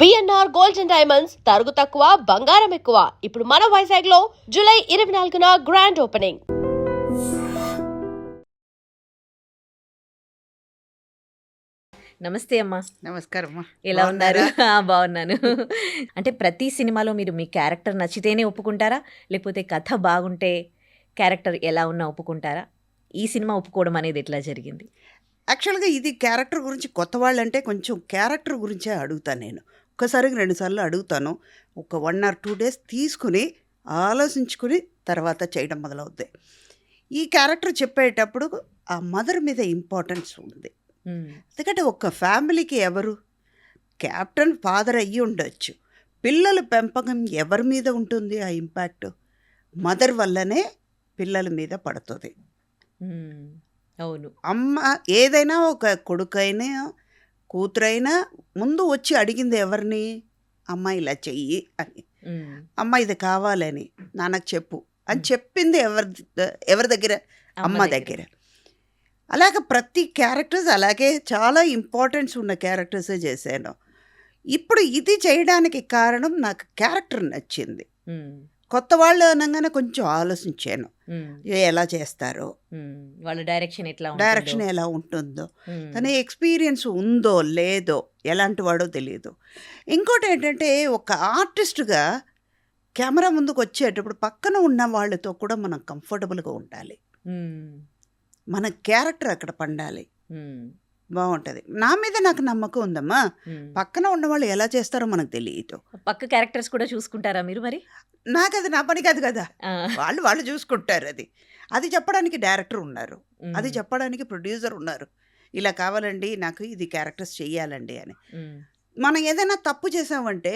BNR gold and diamonds తరుగు తక్కువ బంగారం ఎక్కువ. ఇప్పుడు మన వైజాగ్ లో జూలై 24న గ్రాండ్ ఓపెనింగ్. నమస్తే అమ్మా. నమస్కారం అమ్మా. ఎలా ఉన్నారు? బాగున్నాను. అంటే ప్రతి సినిమాలో మీరు మీ క్యారెక్టర్ నచ్చితేనే ఒప్పుకుంటారా, లేకపోతే కథ బాగుంటే క్యారెక్టర్ ఎలా ఉన్నా ఒప్పుకుంటారా? ఈ సినిమా ఒప్పుకోవడం అనేది ఎట్లా జరిగింది? యాక్చువల్గా ఇది క్యారెక్టర్ గురించి కొత్త వాళ్ళంటే కొంచెం క్యారెక్టర్ గురించే అడుగుతాను నేను. ఒక్కసారికి 2 సార్లు అడుగుతాను. ఒక 1 or 2 days తీసుకుని ఆలోచించుకుని తర్వాత చేయడం మొదలవుద్ది. ఈ క్యారెక్టర్ చెప్పేటప్పుడు ఆ మదర్ మీద ఇంపార్టెన్స్ ఉంది. ఎందుకంటే ఒక ఫ్యామిలీకి ఎవరు క్యాప్టెన్ ఫాదర్ అయ్యి ఉండొచ్చు, పిల్లల పెంపకం ఎవరి మీద ఉంటుంది? ఆ ఇంపాక్ట్ మదర్ వల్లనే పిల్లల మీద పడుతుంది. అవును. అమ్మ ఏదైనా ఒక కొడుకైనా కూతురైనా ముందు వచ్చి అడిగింది ఎవరిని? అమ్మ ఇలా చెయ్యి అని, అమ్మ ఇది కావాలని నాన్నకు చెప్పు అని చెప్పింది ఎవరి దగ్గర? అమ్మ దగ్గర. అలాగే ప్రతి క్యారెక్టర్స్ అలాగే చాలా ఇంపార్టెన్స్ ఉన్న క్యారెక్టర్సే చేశాను. ఇప్పుడు ఇది చేయడానికి కారణం నాకు క్యారెక్టర్ నచ్చింది. కొత్త వాళ్ళు అనగానే కొంచెం ఆలోచించాను, ఎలా చేస్తారో, వాళ్ళ డైరెక్షన్ ఎలా ఉంటుందో, తన ఎక్స్పీరియన్స్ ఉందో లేదో, ఎలాంటి వాడో తెలియదు. ఇంకోటి ఏంటంటే ఒక ఆర్టిస్ట్గా కెమెరా ముందుకు వచ్చేటప్పుడు పక్కన ఉన్న వాళ్ళతో కూడా మనం కంఫర్టబుల్గా ఉండాలి. మన క్యారెక్టర్ అక్కడ పండాలి, బాగుంటుంది. నా మీద నాకు నమ్మకం ఉందమ్మా. పక్కన ఉన్న వాళ్ళు ఎలా చేస్తారో మనకు తెలియదు. పక్క క్యారెక్టర్స్ కూడా చూసుకుంటారా మీరు? మరి నాకు అది నా పని కాదు కదా, వాళ్ళు చూసుకుంటారు. అది చెప్పడానికి డైరెక్టర్ ఉన్నారు, అది చెప్పడానికి ప్రొడ్యూసర్ ఉన్నారు. ఇలా కావాలండి, నాకు ఇది క్యారెక్టర్స్ చెయ్యాలండి అని. మనం ఏదైనా తప్పు చేసామంటే,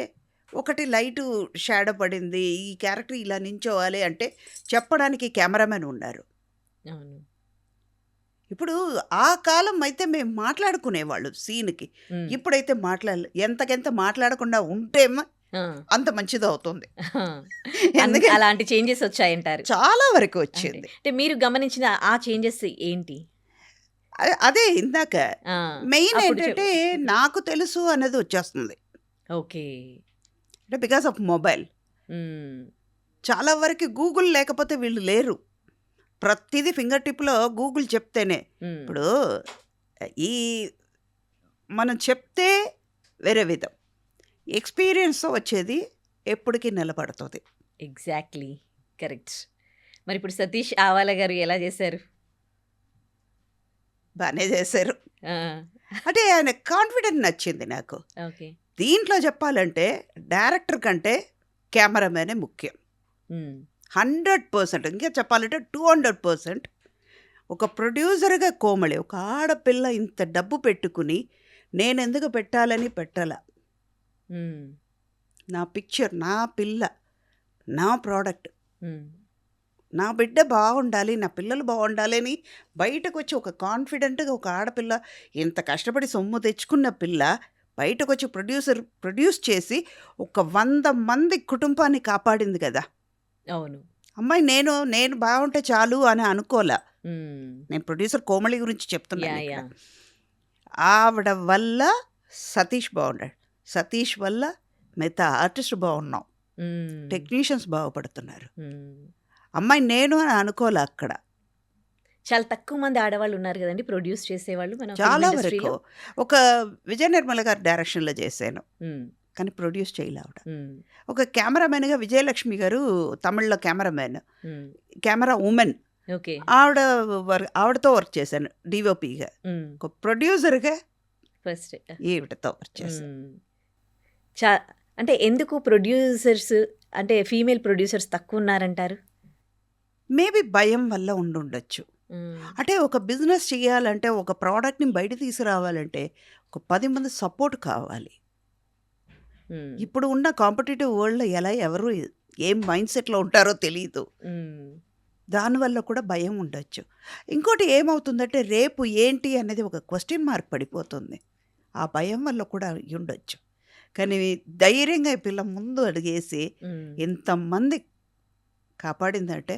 ఒకటి లైటు షాడో పడింది, ఈ క్యారెక్టర్ ఇలా నించోవాలి అంటే చెప్పడానికి కెమెరామెన్ ఉన్నారు. ఇప్పుడు ఆ కాలం అయితే మేము మాట్లాడుకునేవాళ్ళు సీన్కి, ఇప్పుడైతే ఎంతకెంత మాట్లాడకుండా ఉంటేమో అంత మంచిది అవుతుంది. అలాంటి చేంజెస్ వచ్చాయంటారు? చాలా వరకు వచ్చింది. అంటే మీరు గమనించిన ఆ చేంజెస్ ఏంటి? అదే ఇందాక మెయిన్ ఏంటంటే నాకు తెలుసు అనేది వచ్చేస్తుంది. ఓకే. అంటే బికాస్ ఆఫ్ మొబైల్. చాలా వరకు గూగుల్ లేకపోతే వీళ్ళు లేరు. ప్రతిదీ ఫింగర్ టిప్లో గూగుల్ చెప్తేనే. ఇప్పుడు ఈ మనం చెప్తే వేరే విధం, ఎక్స్పీరియన్స్తో వచ్చేది ఎప్పటికీ నిలబడుతుంది. Exactly, correct. మరి ఇప్పుడు సతీష్ ఆవాల గారు ఎలా చేశారు? బాగానే చేశారు. అంటే ఆయన కాన్ఫిడెంట్ నచ్చింది నాకు. ఓకే. దీంట్లో చెప్పాలంటే డైరెక్టర్ కంటే కెమెరామెనే ముఖ్యం. 100%, ఇంకా చెప్పాలంటే 200%. ఒక ప్రొడ్యూసర్గా కోమలి, ఒక ఆడపిల్ల ఇంత డబ్బు పెట్టుకుని నేను ఎందుకు పెట్టాలని పెట్టాల. నా పిక్చర్, నా పిల్ల, నా ప్రోడక్ట్, నా బిడ్డ బాగుండాలి, నా పిల్లలు బాగుండాలి అని బయటకు వచ్చి ఒక కాన్ఫిడెంట్గా ఒక ఆడపిల్ల ఇంత కష్టపడి సొమ్ము తెచ్చుకున్న పిల్ల బయటకు వచ్చి ప్రొడ్యూస్ చేసి ఒక 100 మంది కుటుంబాన్ని కాపాడింది కదా. అవును. అమ్మాయి నేను బాగుంటే చాలు అని అనుకోలే. నేను ప్రొడ్యూసర్ కోమలి గురించి చెప్తున్నాను. ఆవిడ వల్ల సతీష్ బాగున్నాడు, సతీష్ వల్ల మిగతా ఆర్టిస్ట్ బాగున్నాం, టెక్నీషియన్స్ బాగుపడుతున్నారు. అమ్మాయి నేను అని అనుకోలే. అక్కడ చాలా తక్కువ మంది ఆడవాళ్ళు ఉన్నారు కదండి ప్రొడ్యూస్ చేసేవాళ్ళు. చాలా వరకు ఒక విజయ నిర్మల గారి డైరెక్షన్లో చేశాను, కానీ ప్రొడ్యూస్ చేయలే ఆవిడ. ఒక కెమెరామెన్గా విజయలక్ష్మి గారు, తమిళ్లో కెమెరా ఉమెన్, ఆవిడతో వర్క్ చేశాను డిఓపిగా. ఒక ప్రొడ్యూసర్గా ఫస్ట్ ఈవిడతో వర్క్ చేశాను. అంటే ఎందుకు ప్రొడ్యూసర్స్, అంటే ఫీమేల్ ప్రొడ్యూసర్స్ తక్కువ ఉన్నారంటారు? మేబీ భయం వల్ల ఉండొచ్చు. అంటే ఒక బిజినెస్ చేయాలంటే, ఒక ప్రోడక్ట్ని బయట తీసుకురావాలంటే ఒక 10 మంది సపోర్ట్ కావాలి. ఇప్పుడు ఉన్న కాంపిటేటివ్ వరల్డ్లో ఎవరు ఏం మైండ్ సెట్లో ఉంటారో తెలియదు. దానివల్ల కూడా భయం ఉండొచ్చు. ఇంకోటి ఏమవుతుందంటే రేపు ఏంటి అనేది ఒక క్వశ్చన్ మార్క్ పడిపోతుంది. ఆ భయం వల్ల కూడా ఉండొచ్చు. కానీ ధైర్యంగా ఈ పిల్ల ముందు అడిగేసి ఇంతమంది కాపాడిందంటే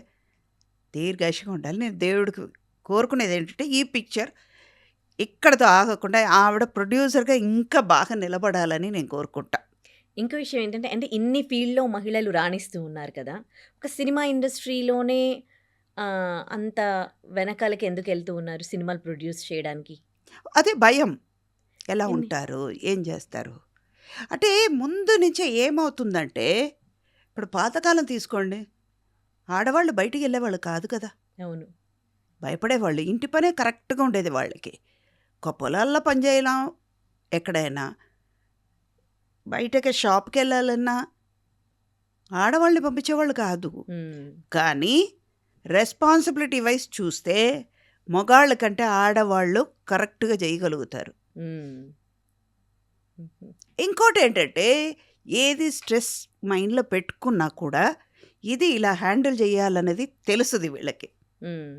దీర్ఘాయుషగా ఉండాలి. నేను దేవుడికి కోరుకునేది ఏంటంటే ఈ పిక్చర్ ఇక్కడతో ఆగకుండా ఆవిడ ప్రొడ్యూసర్గా ఇంకా బాగా నిలబడాలని నేను కోరుకుంటా. ఇంకో విషయం ఏంటంటే అంటే ఇన్ని ఫీల్డ్‌లో మహిళలు రాణిస్తూ ఉన్నారు కదా! ఒక సినిమా ఇండస్ట్రీలోనే అంత వెనకాలకి ఎందుకెళ్తూ ఉన్నారు సినిమాలు ప్రొడ్యూస్ చేయడానికి? అదే భయం. ఎలా ఎన్ని ఉంటారు? ఏం చేస్తారు? అంటే ముందు నుంచే ఏమవుతుందంటే, ఇప్పుడు పాతకాలం తీసుకోండి. ఆడవాళ్ళు బయటికెళ్ళేవాళ్ళు కాదు కదా! అవును. భయపడేవాళ్ళు. ఇంటి పనే కరెక్ట్‌గా ఉండేది వాళ్ళకి. ఒక పొలాల్లో పని చేయడం ఎక్కడైనా, బయటకి షాప్‌కెళ్ళాలన్నా ఆడవాళ్ళని పంపించేవాళ్ళు కాదు. హ్మ్. కానీ రెస్పాన్సిబిలిటీ వైస్ చూస్తే మగాళ్ళ కంటే ఆడవాళ్ళు కరెక్ట్‌గా చేయగలుగుతారు. హ్మ్. హుహు. ఇంకోటేంటంటే, ఏది స్ట్రెస్ మైండ్‌లో పెట్టుకున్నా కూడా, ఇది ఇలా హ్యాండిల్ చేయాలనేది తెలుస్తది వీళ్ళకి. హ్మ్.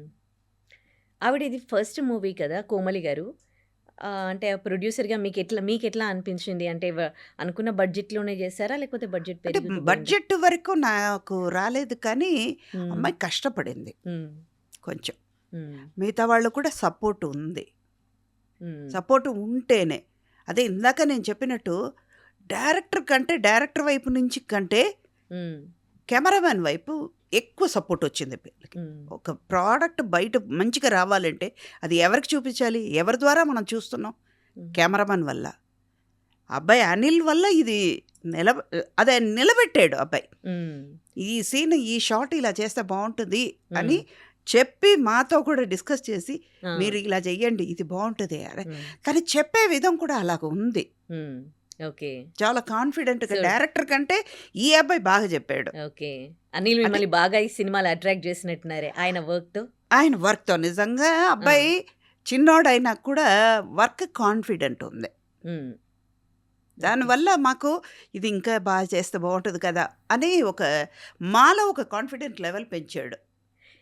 ఆవిడది ఫస్ట్ మూవీ కదా! కోమలి గారు. అంటే ప్రొడ్యూసర్‌గా మీకెట్లా అనిపించింది? అంటే అనుకున్న బడ్జెట్‌లోనే చేసారా? లేకపోతే బడ్జెట్ అంటే పెరుగుతూ పోయిందా? బడ్జెట్ వరకు నాకు రాలేదు కానీ, హ్మ్. అమ్మాయి కష్టపడింది హ్మ్. కొంచెం. హ్మ్. మిగతా వాళ్ళు కూడా సపోర్ట్ ఉంది. హ్మ్. సపోర్ట్ ఉంటేనే. అదే ఇందాక నేను చెప్పినట్టు డైరెక్టర్ వైపు నుంచి కంటే హ్మ్. కెమెరామెన్ వైపు ఎక్కువ సపోర్ట్ వచ్చింది వీళ్ళకి. హ్మ్. ఒక ప్రోడక్ట్ బయట మంచిగా రావాలంటే అది ఎవరికి చూపించాలి? ఎవరి ద్వారా మనం చూస్తున్నాం? హ్మ్. కెమెరామెన్ వల్ల. అబ్బాయి అనిల్ వల్ల ఇది అదే నిలబెట్టాడు అబ్బాయి. హ్మ్. ఈ సీన్, ఈ షాట్ ఇలా చేస్తే బావుంటది అని హ్మ్. చెప్పి మాతో కూడా డిస్కస్ చేసి, ఆ! మీరు ఇలా చెయ్యండి ఇది బావుంటది. అరే! హ్మ్. కానీ చెప్పే విధం కూడా అలాగ ఉంది. హ్మ్. ఓకే. చాలా కాన్ఫిడెంట్‌గా సో డైరెక్టర్ కంటే ఈ అబ్బాయి బాగా చెప్పాడు. ఓకే. అనిల్ అంటే మిమ్మల్ని బాగా ఈ సినిమాలో అట్రాక్ట్ చేసినట్టున్నారే ఆయన వర్క్‌తో? ఆయన వర్క్‌తో నిజంగా ఆ! అబ్బాయి చిన్నోడైనా కూడా వర్క్ కాన్ఫిడెంట్ ఉంది. హ్మ్. ఓకే. దానివల్ల మాకు ఇది ఇంకా బాగా చేస్తే బావుంటది కదా! అని మాలో ఒక కాన్ఫిడెంట్ లెవెల్ పెంచాడు.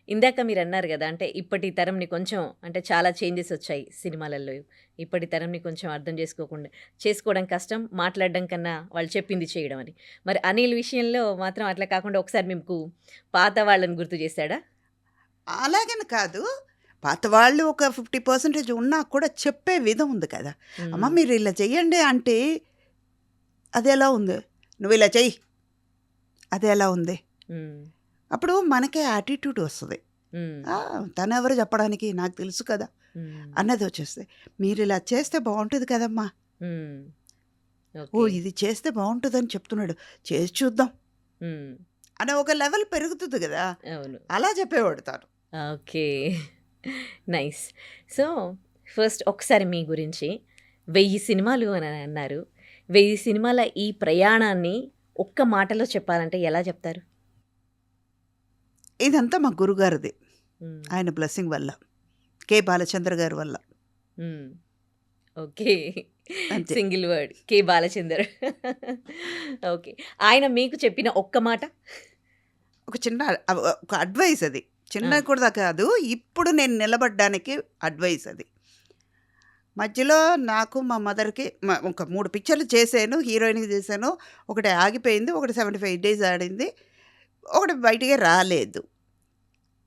ఇందాక మీరన్నారు గదా! అంటే ఇప్పటి తరంని కొంచెం అంటే చాలా చేంజెస్ వచ్చాయి సినిమాలలో. ఇప్పటి తరంని కొంచెం అర్థం చేసుకోవడం కష్టం. మాట్లాడడం కన్నా వాళ్ళు చెప్పింది చేయడం అని. మరి అనిల్ విషయంలో మాత్రం అట్లా కాకుండా ఒకసారి మీకు పాత వాళ్ళని గుర్తు చేసాడా? అలాగని కాదు. పాత వాళ్ళు ఒక 50% ఉన్నా కూడా చెప్పే విధం ఉంది కదా! అమ్మ హ్మ్. మీరు ఇలా చెయ్యండి అంటే, అదెలా ఉంది? నువ్విలా చెయ్యి. అదెలా ఉంది? హ్మ్. అప్పుడు మనకే యాటిట్యూడ్ వస్తది. హ్మ్. తనెవరు చెప్పడానికి నాకు తెలుసు కదా! హ్మ్. అన్నదొచ్చేస్తది. మీరిలా చేస్తే బావుంటది కదమ్మా! హ్మ్. ఓహ్! ఓకే. ఇది చేస్తే బావుంటదని చెప్తున్నాడు. చేసి చూద్దాం హ్మ్. అనే ఒక లెవెల్ పెరుగుతుంది గదా! అవును. అలా చెప్పేవాడు తను. ఓకే. నైస్. సో, ఫస్ట్ ఒకసారి మీ గురించి 1000 సినిమాలు అని అన్నారు. 1000 సినిమాల ఈ ప్రయాణాన్ని ఒక్క మాటలో చెప్పాలంటే ఎలా చెప్తారు? ఇదంతా మా గురుగారిది. హ్మ్. ఆయన బ్లెస్సింగ్ వల్ల. కె. బాలచంద్ర గారి వల్ల. హ్మ్. ఓకే. అంతే. Single word 'K. Balachander.' Okay. ఆయన మీకు చెప్పిన ఒక్క మాట? ఒక చిన్న ఒక అడ్వైస్ అది. ఆ! చిన్నది కూడా కాదు. ఇప్పుడు నేను నిలబడ్డానికి అడ్వైస్ అది. మధ్యలో నాకు మా మదర్‌కి ఒక 3 పిక్చర్‌లు చేశాను. హీరోయిన్‌గా చేశాను. ఒకటి ఆగిపోయింది. ఒకటి 75 డేస్ ఆడింది. ఒకటి బయటికే రాలేదు.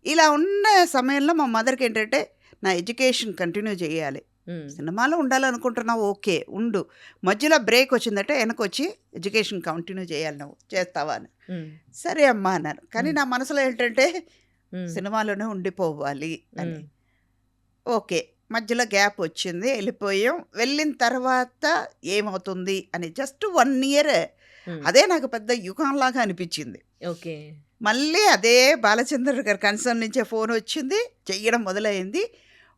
ఇలా ఉన్న సమయంలో మా మదర్‌కేంటంటే, నా ఎడ్యుకేషన్ కంటిన్యూ చేయాలి. హ్మ్. సినిమాలో ఉండాలనుకుంటున్నావు ఓకే. ఉండు. మధ్యలో బ్రేక్ వచ్చిందంటే వెనకొచ్చి ఎడ్యుకేషన్ కంటిన్యూ చేయాలి నువ్వు. చేస్తావా అని. హ్మ్. సరే అమ్మా అన్నాను. కానీ హ్మ్. నా మనసులో ఏంటంటే హ్మ్. సినిమాలోనే ఉండిపోవాలి అని. హ్మ్. ఓకే. మధ్యలో గ్యాప్ వచ్చింది. ఎళ్ళిపోయాం. వెళ్ళిన తర్వాత ఏమవుతుంది అని జస్ట్ 1 ఇయర్ హ్మ్. అదే నాకు పెద్ద యుగంలాగా అనిపించింది. ఓకే. మళ్ళీ అదే బాలచంద్ర గారి కన్సర్న్ నుంచే ఫోనొచ్చింది. చెయ్యడం మొదలైంది.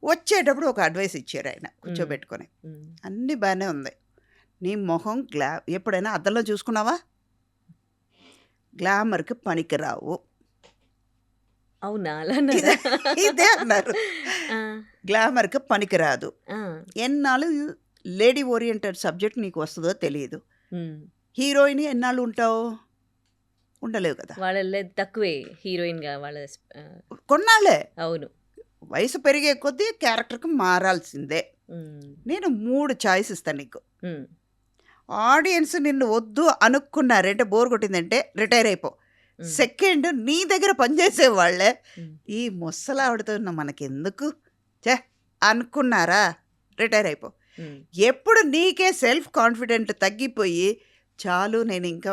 వచ్చేటప్పుడు ఒక అడ్వైస్ ఇచ్చారాయన హ్మ్. కూర్చోబెట్టుకొని. హ్మ్. అన్నీ బానే ఉంది. నీ మొహం ఎప్పుడైనా అద్దంలో చూసుకున్నావా? గ్లామర్‌కి పనికిరావు. అవునా? అలా అన్నారా? ఇదే ఇదే అన్నారు. ఆ! గ్లామర్‌కి పనికిరాదు. ఆ! ఎన్నాళ్ళు లేడీ ఓరియెంటెడ్ సబ్జెక్ట్ నీకు వస్తదో తెలీదు. హ్మ్. హీరోయిన్ ఎన్నాళ్ళు ఉంటావు? ఉండలేవు కదా! వాళ్ళలో తక్కువే హీరోయిన్‌గా కొన్నాళ్ళే. అవును. వయసు పెరిగే కొద్దీ క్యారెక్టర్‌కి మారాల్సిందే. హ్మ్. నేను 3 చాయిస్ ఇస్తా నీకు. హ్మ్. ఆడియన్స్ నిన్ను వద్దు అనుకున్నారంటే బోర్ కొట్టిందంటే రిటైర్ అయిపో. హ్మ్. సెకండ్ నీ దగ్గర పనిచేసే వాళ్ళే హ్మ్. ఈ ముసలావిడతో మనకెందుకు ఛే అనుకున్నారా రిటైర్ అయిపో. హ్మ్. ఎప్పుడు నీకే సెల్ఫ్ కాన్ఫిడెంట్ తగ్గిపోయి చాలు నేను ఇంకా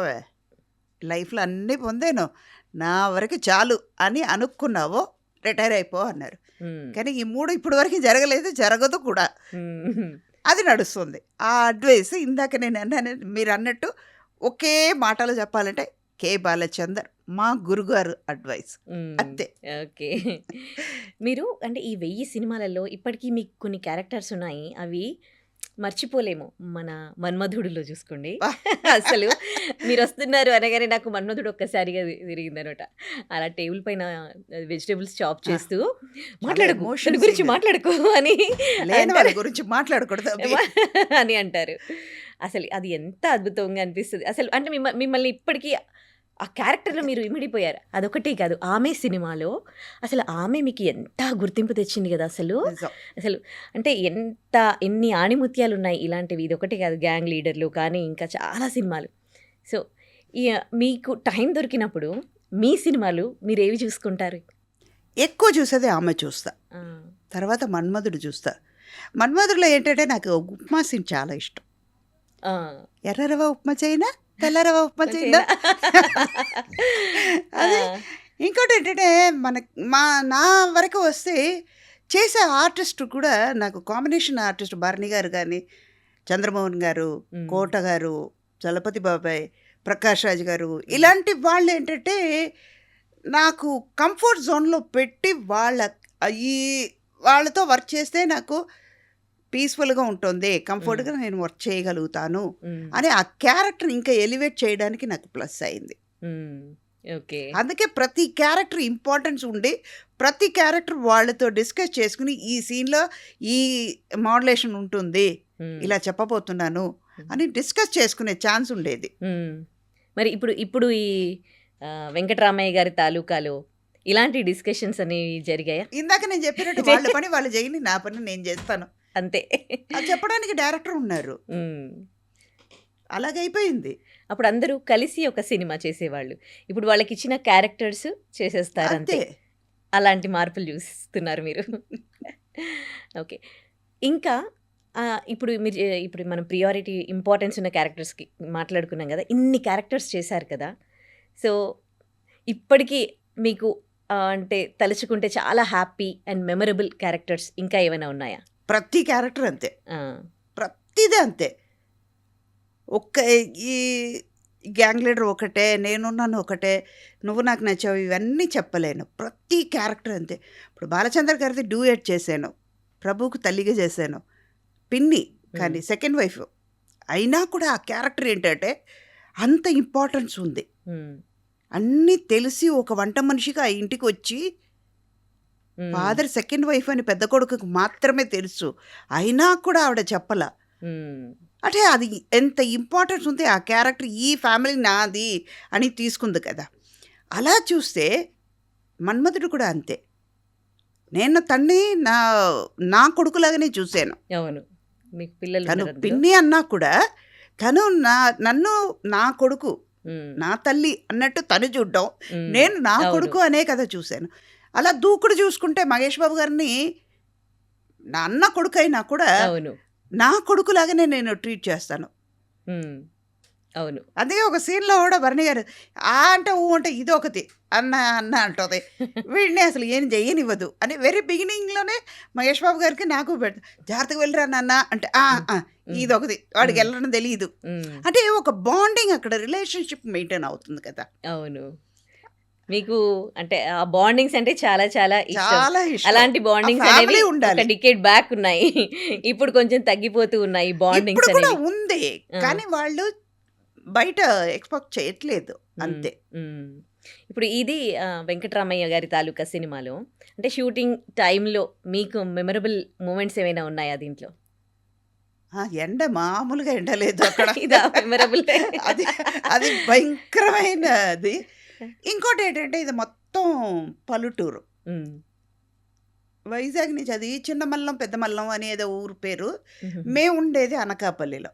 లైఫ్‌లో అన్నీ పొందాను. నా వరకు చాలు అని అనుకున్నావో రిటైర్ అయిపో అన్నారు. హ్మ్. కానీ ఈ 3 ఇప్పటి వరకు జరగలేదు. జరగదు కూడా. హ్మ్. అది నడుస్తుంది. ఆ అడ్వైస్ ఇందాక నేను అన్నాను మీరన్నట్టు ఒకే మాటలో చెప్పాలంటే కే. బాలచందర్ మా గురుగారు అడ్వైస్. హ్మ్. అంతే. ఓకే. మీరు అంటే ఈ 1000 సినిమాలలో ఇప్పటికీ మీకు కొన్ని క్యారెక్టర్స్ ఉన్నాయి. అవి మర్చిపోలేము. మన 'మన్మధుడులో' చూసుకోండి. అసలు మీరొస్తున్నారు అనగానే నాకు 'మన్మధుడు' ఒక్కసారిగా తిరిగిందనమాట. అలా టేబుల్ పైన వెజిటబుల్స్ చాప్ చేస్తూ మాట్లాడకు, ఎమోషన్ దాని గురించి సీన్. మాట్లాడకు అని లేని వాళ్ళ అంటారు. గురించి మాట్లాడకూడదు అవి. అని అంటారు. అసలు అది ఎంత అద్భుతంగా అనిపిస్తది. అసలు అంటే మిమ్మల్ని ఇప్పటికి ఆ క్యారెక్టర్‌లో మీరు ఇమిడిపోయారు. అదొకటే కాదు. 'ఆమె' సినిమాలో అసలు ఆమె మీకు ఎంత గుర్తింపు తెచ్చింది గదా! అసలు. నిజం. అసలు అంటే ఎన్ని ఆణిముత్యాలున్నాయి ఇలాంటివి. ఇదొకటే కాదు 'గ్యాంగ్ లీడర్‌లు' కానీ ఇంకా చాలా సినిమాలు. సో, ఈ మీకు టైం దొరికినప్పుడు మీ సినిమాలు మీరేవి చూసుకుంటారు? ఎక్కువ చూసేది ఆమె చూస్తా. ఆ! తర్వాత 'మన్మధుడు' చూస్తా. 'మన్మధుడులో' ఏంటంటే నాకు ఉప్మా సీన్ చాలా ఇష్టం. ఆ! ఎర్ర రవ్వ ఉప్మా చేయనా? తెల్ల రవ్వ ఉప్మా చేయనా? అది ఆ! ఇంకోటేంటంటే మా నా వరకు వస్తే చేసే ఆర్టిస్ట్ కూడా నాకు కాంబినేషన్ ఆర్టిస్ట్ 'భరణి' గారు గానీ, 'చంద్రమోహన్' గారు, హ్మ్. 'కోట' గారు, 'చలపతి బాబాయ్', 'ప్రకాష్ రాజ్' గారు ఇలాంటి వాళ్ళేంటంటే నాకు కంఫర్ట్ జోన్‌లో పెట్టి ఈ వాళ్ళతో వర్క్ చేస్తే నాకు పీస్‌ఫుల్‌గా ఉంటుంది. హ్మ్. కంఫర్ట్‌గా నేను వర్క్ చేయగలుగుతాను హ్మ్. అని ఆ క్యారెక్టర్‌ని ఇంకా ఎలివేట్ చేయడానికి నాకు ప్లస్ అయింది. హ్మ్. ఓకే. అందుకే ప్రతి క్యారెక్టర్ ఇంపార్టెన్స్ ఉండి, ప్రతి క్యారెక్టర్ వాళ్ళతో డిస్కస్ చేసుకొని, ఈ సీన్‌లో ఈ మోడ్యులేషన్ ఉంటుంది. హ్మ్. ఇలా చెప్పబోతున్నాను అని డిస్కస్ చేసుకునే ఛాన్స్ ఉండేది. హ్మ్. మరి ఇప్పుడు ఈ 'వెంకటరామయ్య' గారి తాలూకాలో ఇలాంటి డిస్కషన్స్ అనేవి జరిగాయా? ఇందాక నేను చెప్పినట్టు వాళ్ళ పని వాళ్ళు చేయని, నా పని నేను చేస్తాను. అంతే. అది చెప్పడానికి డైరెక్టర్ ఉన్నారు. హ్మ్. అలాగైపోయింది. అప్పుడు అందరూ కలిసి ఒక సినిమా చేసేవాళ్ళు. ఇప్పుడు వాళ్ళకిచ్చిన క్యారెక్టర్స్ చేసేస్తారంతే. అంతే. అలాంటి మార్పులు చూస్తున్నారు మీరు. ఓకే. ఇంకా ఇప్పుడు మనం ప్రియారిటీ ఇంపార్టెన్స్ ఉన్న క్యారెక్టర్స్‌కి మాట్లాడుకున్నాం గదా! ఇన్ని క్యారెక్టర్స్ చేశారు కదా! సో, ఇప్పటికి మీకు అంటే తలుచుకుంటే చాలా హ్యాపీ అండ్ మెమరబుల్ క్యారెక్టర్స్ ఇంకా ఏమైనా ఉన్నాయా? ప్రతి క్యారెక్టర్ అంతే. ఆ! ప్రతిదీ అంతే. ఒక్క ఈ గ్యాంగ్ లీడర్ ఒకటే, నేనున్నాను ఒకటే, నువ్వు నాకు నచ్చావు ఇవన్నీ చెప్పలేను. ప్రతి క్యారెక్టర్ అంతే. ఇప్పుడు బాలచంద్ర గారిది డ్యూయెట్ చేశాను. ప్రభువుకు తల్లిగా చేశాను. పిన్ని కానీ హ్మ్. Second wife. అయినా కూడా ఆ క్యారెక్టర్ ఏంటంటే అంత ఇంపార్టెన్స్ ఉంది. హ్మ్. అన్నీ తెలిసి ఒక వంట మనిషిగా ఆ ఇంటికి వచ్చి హ్మ్. ఫాదర్ సెకండ్ వైఫ్ అని పెద్ద కొడుకుకి మాత్రమే తెలుసు. అయినా కూడా ఆవిడ చెప్పల. హ్మ్. అంటే అది ఎంత ఇంపార్టెన్స్ ఉంది ఆ క్యారెక్టర్ ఈ ఫ్యామిలీ నాది అని తీసుకుంది కదా. అలా చూస్తే మన్మధుడు కూడా అంతే. నేను తన్ని నా కొడుకులాగానే చూశాను. అవును. మీకు తను పిల్లలున్నారా అందులో? పిన్ని అన్నా కూడా తను నన్ను నా కొడుకు, హ్మ్. నా తల్లి అన్నట్టు తను చూడ్డం, హ్మ్. నేను నా అవును. కొడుకు అనే కదా చూశాను. అలా దూకుడు చూసుకుంటే మహేష్ బాబు గారిని నా అన్న కొడుకైనా కూడా అవును. నా కొడుకులాగానే నేను ట్రీట్ చేస్తాను. హ్మ్. అవును. అందుకే ఒక సీన్‌లో కూడా భరణి గారు ఆ అంటే ఊ అంటే ఇదొకతి అన్న అన్న అంటది. వీడిని అసలు ఏం చెయ్యనివ్వదు అని వెరీ బిగినింగ్‌లోనే మహేష్ బాబు గారికి నాకు జాగ్రత్తగా వెళ్ళిరా నాన్న అంటే హ్మ్. ఆ! హ్మ్. ఇదొకతి. వాడికి హ్మ్. వెళ్ళడం తెలీదు. హ్మ్. అంటే ఒక బాండింగ్ అక్కడ రిలేషన్‌షిప్ మెయింటైన్ అవుతుంది కదా. అవును. మీకు అంటే ఆ బాండింగ్స్ అంటే చాలా చాలా ఇష్టం. చాలా ఇష్టం. అలాంటి ఆ బాండింగ్స్ అనేవి ఫ్యామిలీ ఒక ఉండాలి. డికేడ్ బ్యాక్ ఉన్నాయి. ఇప్పుడు కొంచెం తగ్గిపోతూ ఉన్నాయి ఇప్పుడు బాండింగ్స్ కూడా అనేవి. ఉంది. ఆ! కానీ వాళ్ళు బయట ఎక్స్‌పోజ్ చేయట్లేదు. హ్మ్. అంతే. హ్మ్. ఇప్పుడు ఇది 'వెంకటరామయ్య' గారి తాలూకా సినిమాలో అంటే షూటింగ్ టైమ్‌లో మీకు మెమరబుల్ మూమెంట్స్ ఏమైనా ఉన్నాయా దీంట్లో? ఎండ మామూలుగా ఎండ లేదు అక్కడ. ఇదా మెమరబుల్? అది అది భయంకరమైనది. ఇంకోటేంటంటే ఇది మొత్తం పల్లెటూరు. హ్మ్. వైజాగ్ నుంచి అది చిన్నమల్లం, పెద్దమల్లం అనేదో ఊరు పేరు. హుహుహు. మేముండేది అనకాపల్లిలో.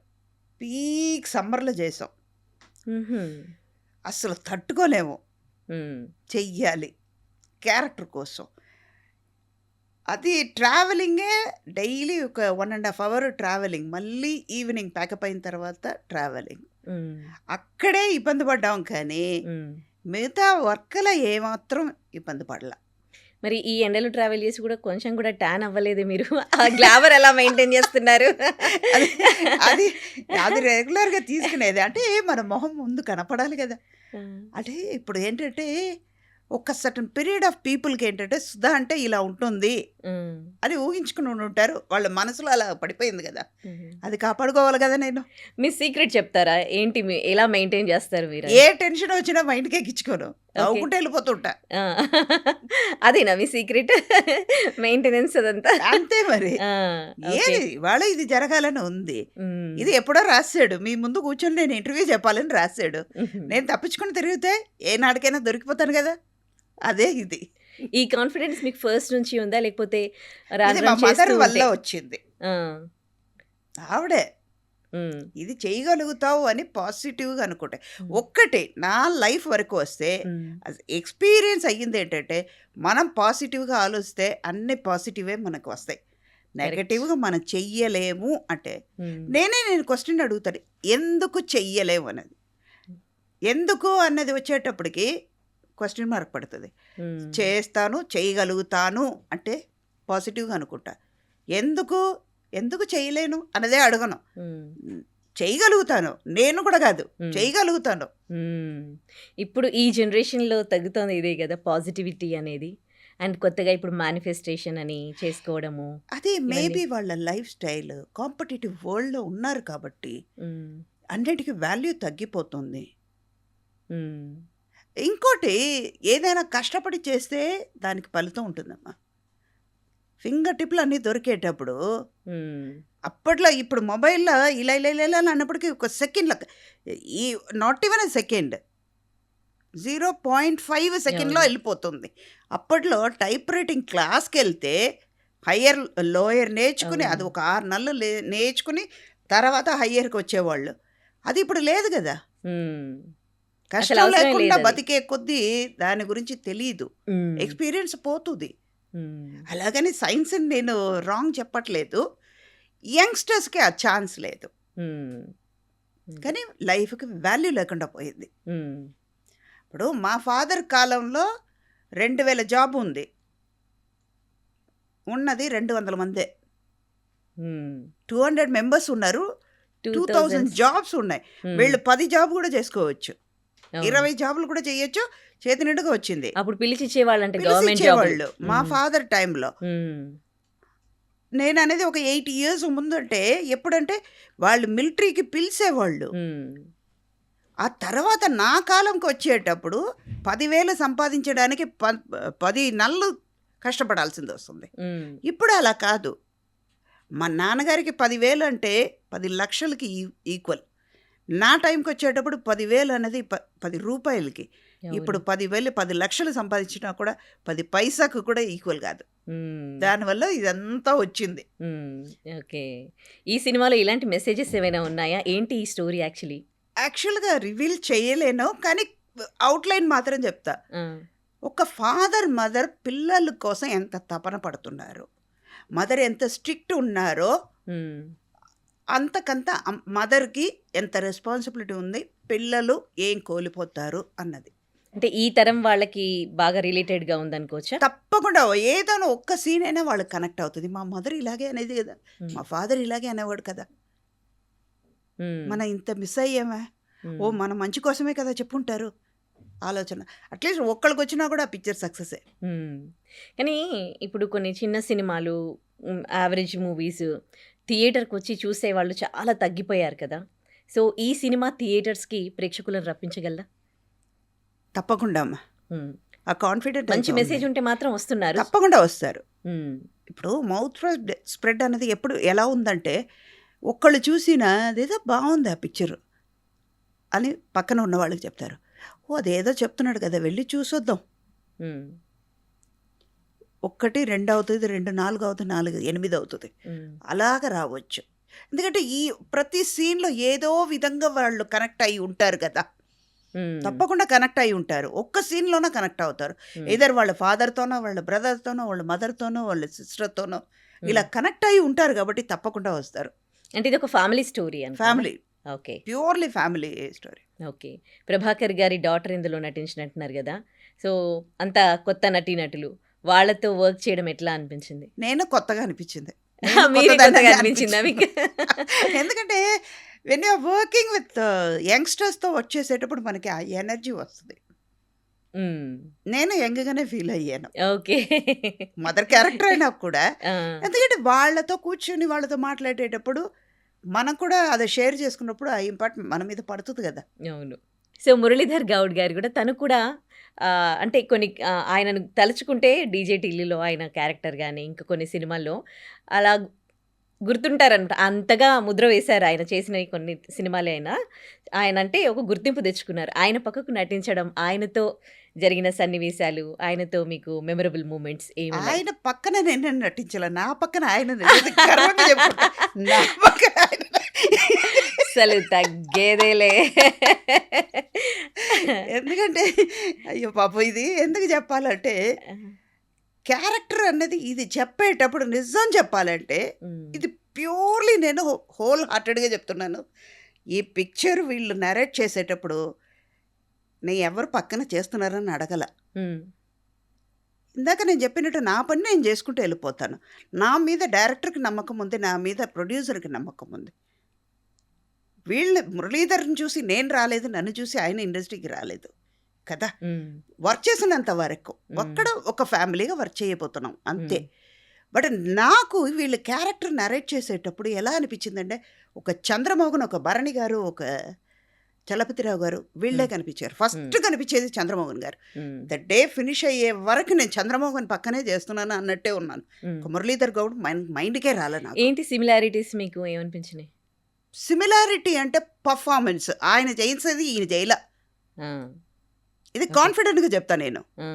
పీక్ సమ్మర్‌లో చేసాం. హుహు. అస్సలు తట్టుకోలేము. హ్మ్. చెయ్యాలి. క్యారెక్టర్ కోసం. అది ట్రావెలింగే డైలీ ఒక 1 ½ అవర్ ట్రావెలింగ్. మళ్ళీ ఈవినింగ్ ప్యాకప్ అయిన తర్వాత ట్రావెలింగ్. హ్మ్. అక్కడే ఇబ్బంది పడ్డాం కానీ హ్మ్. మిగతా వర్క్‌లో ఏమాత్రం ఇబ్బంది పడల. మరి ఈ ఎండలో ట్రావెల్ చేసి కూడా కొంచెం కూడా టాన్ అవ్వలేదే మీరు? ఆ గ్లామర్ ఎలా మెయింటైన్ చేస్తున్నారు? అది అది అది రెగ్యులర్‌గా తీసుకునేది. అంటే మన మొహం ముందు కనపడాలి గదా! ఆ! అంటే ఇప్పుడు ఏంటంటే ఒక సర్టెన్ పీరియడ్ ఆఫ్ పీపుల్‌కి ఏంటంటే సుధా అంటే ఇలా ఉంటుంది హ్మ్. అని ఊహించుకుని ఉంటారు. వాళ్ళ మనసులో అలా పడిపోయింది గదా! హుహు. అది కాపాడుకోవాలి గదా నేను. మీ సీక్రెట్ చెప్తారా? ఏంటి ఎలా మెయింటైన్ చేస్తారు ఏ మీరని? టెన్షన్ వచ్చినా మైండ్‌కి ఎక్కించుకోను. ఓకే. నవ్వుకుంటూ వెళ్ళిపోతుంటా. ఆ! అదేనా మీ సీక్రెట్? మెయింటెనెన్స్ అదంతా? అంతే మరి. ఆ! ఓకే. ఏది ఇవాళ ఇది జరగాలని ఉంది. హ్మ్. ఇది ఎప్పుడో రాసాడు. మీ ముందు కూర్చొని నేను ఇంటర్వ్యూ చెప్పాలని రాసాడు. హుహు. నేను తప్పించుకొని తిరిగితే ఏనాటికైనా దొరికిపోతాను గదా! అదే ఇది. ఈ కాన్ఫిడెన్స్ మీకు ఫస్ట్ నుంచి ఉందా? లేకపోతే ఇది రాను మా రాను మదర్ చేస్తూ వల్ల ఉంటే? వచ్చింది. ఆ! ఆవిడే హ్మ్. ఇది చేయగలుగుతావు అని పాజిటివ్‌గా అనుకుంటే. హ్మ్. ఒక్కటే నా లైఫ్ వరకు వస్తే హ్మ్. ఎక్స్‌పీరియన్స్ అయ్యిందేంటంటే, మనం పాజిటివ్‌గా ఆలోచిస్తే అన్ని పాజిటివే మనకు వస్తాయి. కరెక్ట్. నెగెటివ్‌గా మనం చెయ్యలేము అంటే, హ్మ్. నేను క్వెషన్ అడుగుతాను. ఎందుకు చెయ్యలేము అనేది. ఎందుకు అన్నది వచ్చేటప్పటికి క్వెషన్ మార్క్ పడుతది. హ్మ్. చేస్తాను, చేయగలుగుతాను అంటే పాజిటివ్‌గా అనుకుంటా. ఎందుకు, ఎందుకు చేయలేను అన్నదే అడగను. హ్మ్. చేయగలుగుతాను. నేను కూడా కాదు. హ్మ్. చేయగలుగుతాను. హ్మ్. ఇప్పుడు ఈ జనరేషన్‌లో తగ్గుతోంది ఇదే గదా! పాజిటివిటీ అనేది. అండ్ కొత్తగా ఇప్పుడు మేనిఫెస్టేషన్ అని చేసుకోవడము. అది ఇవన్నీ. మేబీ వాళ్ళ లైఫ్ స్టైల్ కాంపిటీటివ్ వరల్డ్‌లో ఉన్నారు కాబట్టి హ్మ్. అన్నిటికి వాల్యూ తగ్గిపోతుంది. హ్మ్. ఇంకోటి ఏదైనా కష్టపడి చేస్తే దానికి ఫలితం ఉంటుందమ్మా. ఫింగర్ టిప్‌లు అన్నీ దొరికేటప్పుడు హ్మ్. అప్పట్లో ఇప్పుడు మొబైల్‌లో ఇలా ఇలా ఇలా ఇలా అన్నప్పటికి ఒక సెకండ్‌లో ఈ నాట్ ఈవెన్ ఎ సెకండ్ 0.5 సెకండ్‌లో అవును. ఎళ్ళిపోతుంది. అప్పట్లో టైప్ రైటింగ్ క్లాస్‌కెళ్తే హయ్యర్, లోయర్ నేర్చుకుని అది అవును. ఒక 6 నెలలు నేర్చుకుని తర్వాత హయ్యర్‌కొచ్చేవాళ్ళు. అది ఇప్పుడు లేదు గదా! హ్మ్. అసలు కష్టం అవసరమే లేకుండా లేదది. బతికే కొద్దీ దాని గురించి తెలీదు. హ్మ్. ఎక్స్‌పీరియన్స్ పోతుంది. హ్మ్. అలాగని సైన్స్‌ని నేను రాంగ్ చెప్పట్లేదు. యంగ్‌స్టర్స్‌కి ఆ ఛాన్స్ లేదు. హ్మ్. హ్మ్. కానీ లైఫ్‌కి వాల్యూ లేకుండా పోయింది. హ్మ్. ఇప్పుడు మా ఫాదర్ కాలంలో 2000 జాబ్ ఉంది. ఉన్నది 200 మందే. హ్మ్. 200 మెంబర్స్ ఉన్నారు. 2000 2000s. జాబ్స్ ఉన్నాయి. హ్మ్. వీళ్ళు 10 జాబ్ కూడా చేసుకోవచ్చు. అవును. 20 జాబులు కూడా చేయొచ్చు. చేతి నిండుగా వచ్చింది. అప్పుడు పిలిచిచ్చేవాళ్ళంట పిలిసి గవర్నమెంట్ జాబులు. ఇచ్చేవాళ్ళు. మా హ్మ్. ఫాదర్ టైంలో. హ్మ్. నేననేది ఒక 8 ఇయర్స్ ముందంటే ఎప్పుడంటే వాళ్ళు మిలిటరీకి పిలిసేవాళ్ళు. హ్మ్. ఆ తర్వాత నా కాలంకొచ్చేటప్పుడు 10,000 సంపాదించడానికి 10 నెలలు కష్టపడాల్సిందొస్తుంది. హ్మ్. ఇప్పుడు అలా కాదు. మా నాన్నగారికి 10,000 అంటే 10 లక్షలకి ఈక్వల్. నా టైంకొచ్చేటప్పుడు 10,000 అనేది 10 రూపాయలకి. ఇప్పుడు అవును. 10,000 10 లక్షలు సంపాదించినా కూడా 10 పైసాకు కూడా ఈక్వల్ కాదు. హ్మ్. దానివల్ల ఇదంతా వచ్చింది. హ్మ్. ఓకే. ఈ సినిమాలో ఇలాంటి మెసేజెస్ ఏమైనా ఉన్నాయా? ఏంటి ఈ స్టోరీ యాక్చువల్లీ? యాక్చువల్‌గా రివీల్ చేయలేను. కానీ అవుట్‌లైన్ మాత్రం చెప్తా. ఆ! ఒక ఫాదర్, మదర్ పిల్లల కోసం ఎంత తపన పడుతున్నారు. మదర్ ఎంత స్ట్రిక్ట్ ఉన్నారో హ్మ్. అంతకంత మదర్‌కి ఎంత రెస్పాన్సిబిలిటీ ఉంది. పిల్లలు ఏం కోల్పోతారు అన్నది. అంటే ఈ తరం వాళ్ళకి బాగా రిలేటెడ్‌గా ఉందనుకోవచ్చా? తప్పకుండా ఏదైనా ఒక్క సీన్ అయినా వాళ్ళకి కనెక్ట్ అవుతది. మా మదర్ ఇలాగే అనేది కదా! హ్మ్. మా ఫాదర్ ఇలాగే అనేవాడు కదా! హ్మ్. మనం ఇంత మిస్ అయ్యామా? హ్మ్. మన మంచి కోసమే కదా చెప్పుంటారు ఆలోచన. అట్‌లీస్ట్ ఒక్కళ్ళకొచ్చినా కూడా ఆ పిక్చర్ సక్సెసే. హ్మ్. కానీ ఇప్పుడు కొన్ని చిన్న సినిమాలు, యావరేజ్ మూవీస్ థియేటర్‌కొచ్చి చూసేవాళ్ళు చాలా తగ్గిపోయారు కదా! సో, ఈ సినిమా థియేటర్స్‌కి ప్రేక్షకులను రప్పించగలదా? తప్పకుండా అమ్మ. హ్మ్. ఆ కాన్ఫిడెంట్ మంచి అయితే ఉంది. మెసేజ్ ఉంటే మాత్రం వస్తున్నారు. తప్పకుండా వస్తారు. హ్మ్. ఇప్పుడు మౌత్ స్ప్రెడ్ అనేది ఎప్పుడు ఎలా ఉందంటే, ఒక్కళ్ళు చూసినా అదేదో బావుంది ఆ పిక్చరు అని పక్కన ఉన్న వాళ్ళకి చెప్తారు. ఓహ్! అదేదో చెప్తున్నాడు కదా! వెళ్లి చూసొద్దాం. హ్మ్. 1, 2 అవుతది, 2, 4 అవుతది, 4, 8 అవుతది. హ్మ్. అలాగ రావచ్చు. ఎందుకంటే ఈ ప్రతి సీన్‌లో ఏదో విధంగా వాళ్ళు కనెక్ట్ అయ్యి ఉంటారు కదా! హ్మ్. తప్పకుండా కనెక్ట్ అయ్యి ఉంటారు. ఒక్క సీన్‌లోనే కనెక్ట్ అవుతారు. హ్మ్. ఎయిదర్ వాళ్ళ ఫాదర్‌తోనో, వాళ్ళ బ్రదర్‌తోనో, వాళ్ళ మదర్‌తోనో, వాళ్ళ సిస్టర్‌తోనో ఇలా హ్మ్. కనెక్ట్ అయ్యి ఉంటారు కాబట్టి తప్పకుండా వస్తారు. అంటే ఇదొక ఫ్యామిలీ స్టోరీ అనుకోనా? Family. Okay. Purely family story. Okay. Prabhakar గారి డాటర్ ఇందులో నటించినట్టున్నారు గదా! సో, అంతా కొత్త నటీనటులు. వాళ్ళతో వర్క్ చేయడం ఎట్లా అనిపించింది? నేను కొత్తగా అనిపించింది. మీరే కొత్తగా కొత్తదాన్నే అనిపించిందా మీకు? ఎందుకంటే వెన్ యూఆర్ వర్కింగ్ విత్ యంగ్స్టర్స్తో వచ్చేసేటప్పుడు మనకి ఆ ఎనర్జీ వస్తుంది. హ్మ్. నేను యంగ్గానే ఫీల్ అయ్యాను ఓకే. మదర్ క్యారెక్టర్ అయినా కూడా. ఆ! ఎందుకంటే వాళ్ళతో కూర్చొని వాళ్ళతో మాట్లాడేటప్పుడు మనం కూడా అది షేర్ చేసుకున్నప్పుడు ఆ ఇంపాక్ట్ మన మీద పడుతుంది కదా. అవును. సో, మురళీధర్ గౌడ్ గారు గూడా తను కూడా అంటే కొన్ని ఆయనను తలుచుకుంటే 'డీజే టిల్లులో' ఆయన క్యారెక్టర్ గాని, ఇంకా కొన్ని సినిమాల్లో అలా గుర్తుంటారనమాట. అంతగా ముద్ర వేశారు ఆయన చేసినవి కొన్ని సినిమాలే అయినా. ఆయనంటే ఒక గుర్తింపు తెచ్చుకున్నారు. ఆయన పక్కకు నటించడం, ఆయనతో జరిగిన సన్నివేశాలు, ఆయనతో మీకు మెమరబుల్ మూమెంట్స్ ఏమున్నాయి? ఆయన పక్కన నేను నటించాల, నా పక్కన ఆయన నేను గర్వంగా చెప్పుకుంటా. నా పక్కన ఆయన అసలు తగ్గేదేలే. ఎందుకంటే అయ్యో పాపం ఇది ఎందుకు చెప్పాలంటే క్యారెక్టర్ అన్నది ఇది చెప్పేటప్పుడు నిజం చెప్పాలంటే హ్మ్. ఇది ప్యూర్లీ నేను హోల్ హార్టెడ్గా చెప్తున్నాను. ఈ పిక్చర్ వీళ్ళు నరేట్ చేసేటప్పుడు నేను ఎవరు పక్కన చేస్తున్నారని అడగల. హ్మ్. ఇందాక నేను చెప్పినట్టు నా పని నేను చేసుకుంటూ వెళ్ళిపోతాను. నా మీద డైరెక్టర్కి నమ్మకం ఉంది, నా మీద ప్రొడ్యూసర్కి నమ్మకం ఉంది. వీళ్ళు మురళీధర్ని చూసి నేను రాలేదు, నన్ను చూసి ఆయన ఇండస్ట్రీకి రాలేదు కదా. హ్మ్. వర్క్ చేసినంత వరకు మ్మ్. ఒక్కడ ఒక ఫ్యామిలీగా వర్క్ చేయబోతున్నాం అంతే. హ్మ్. బట్ నాకు వీళ్ళు క్యారెక్టర్ నరేట్ చేసేటప్పుడు ఎలా అనిపించిందంటే ఒక చంద్రమోహన్, ఒక భరణి గారు, ఒక చలపతిరావు గారు వీళ్ళే హ్మ్. కనిపించారు. ఫస్ట్ కనిపించేది చంద్రమోహన్ గారు. హ్మ్. ద డే ఫినిష్ అయ్యే వరకు నేను చంద్రమోహన్ పక్కనే చేస్తున్నాను అన్నట్టే ఉన్నాను. హ్మ్. ఒక మురళీధర్ గౌడ్ మైండ్కే రాలే నాకు. ఏంటి సిమిలారిటీస్ మీకు ఏమనిపించినాయి? సిమిలారిటీ అంటే పర్ఫార్మెన్స్ ఆయన చేసేది ఈయన చేయలా. ఆ! ఇది ఓకే. కాన్ఫిడెంట్గా చెప్తా నేను. ఆ!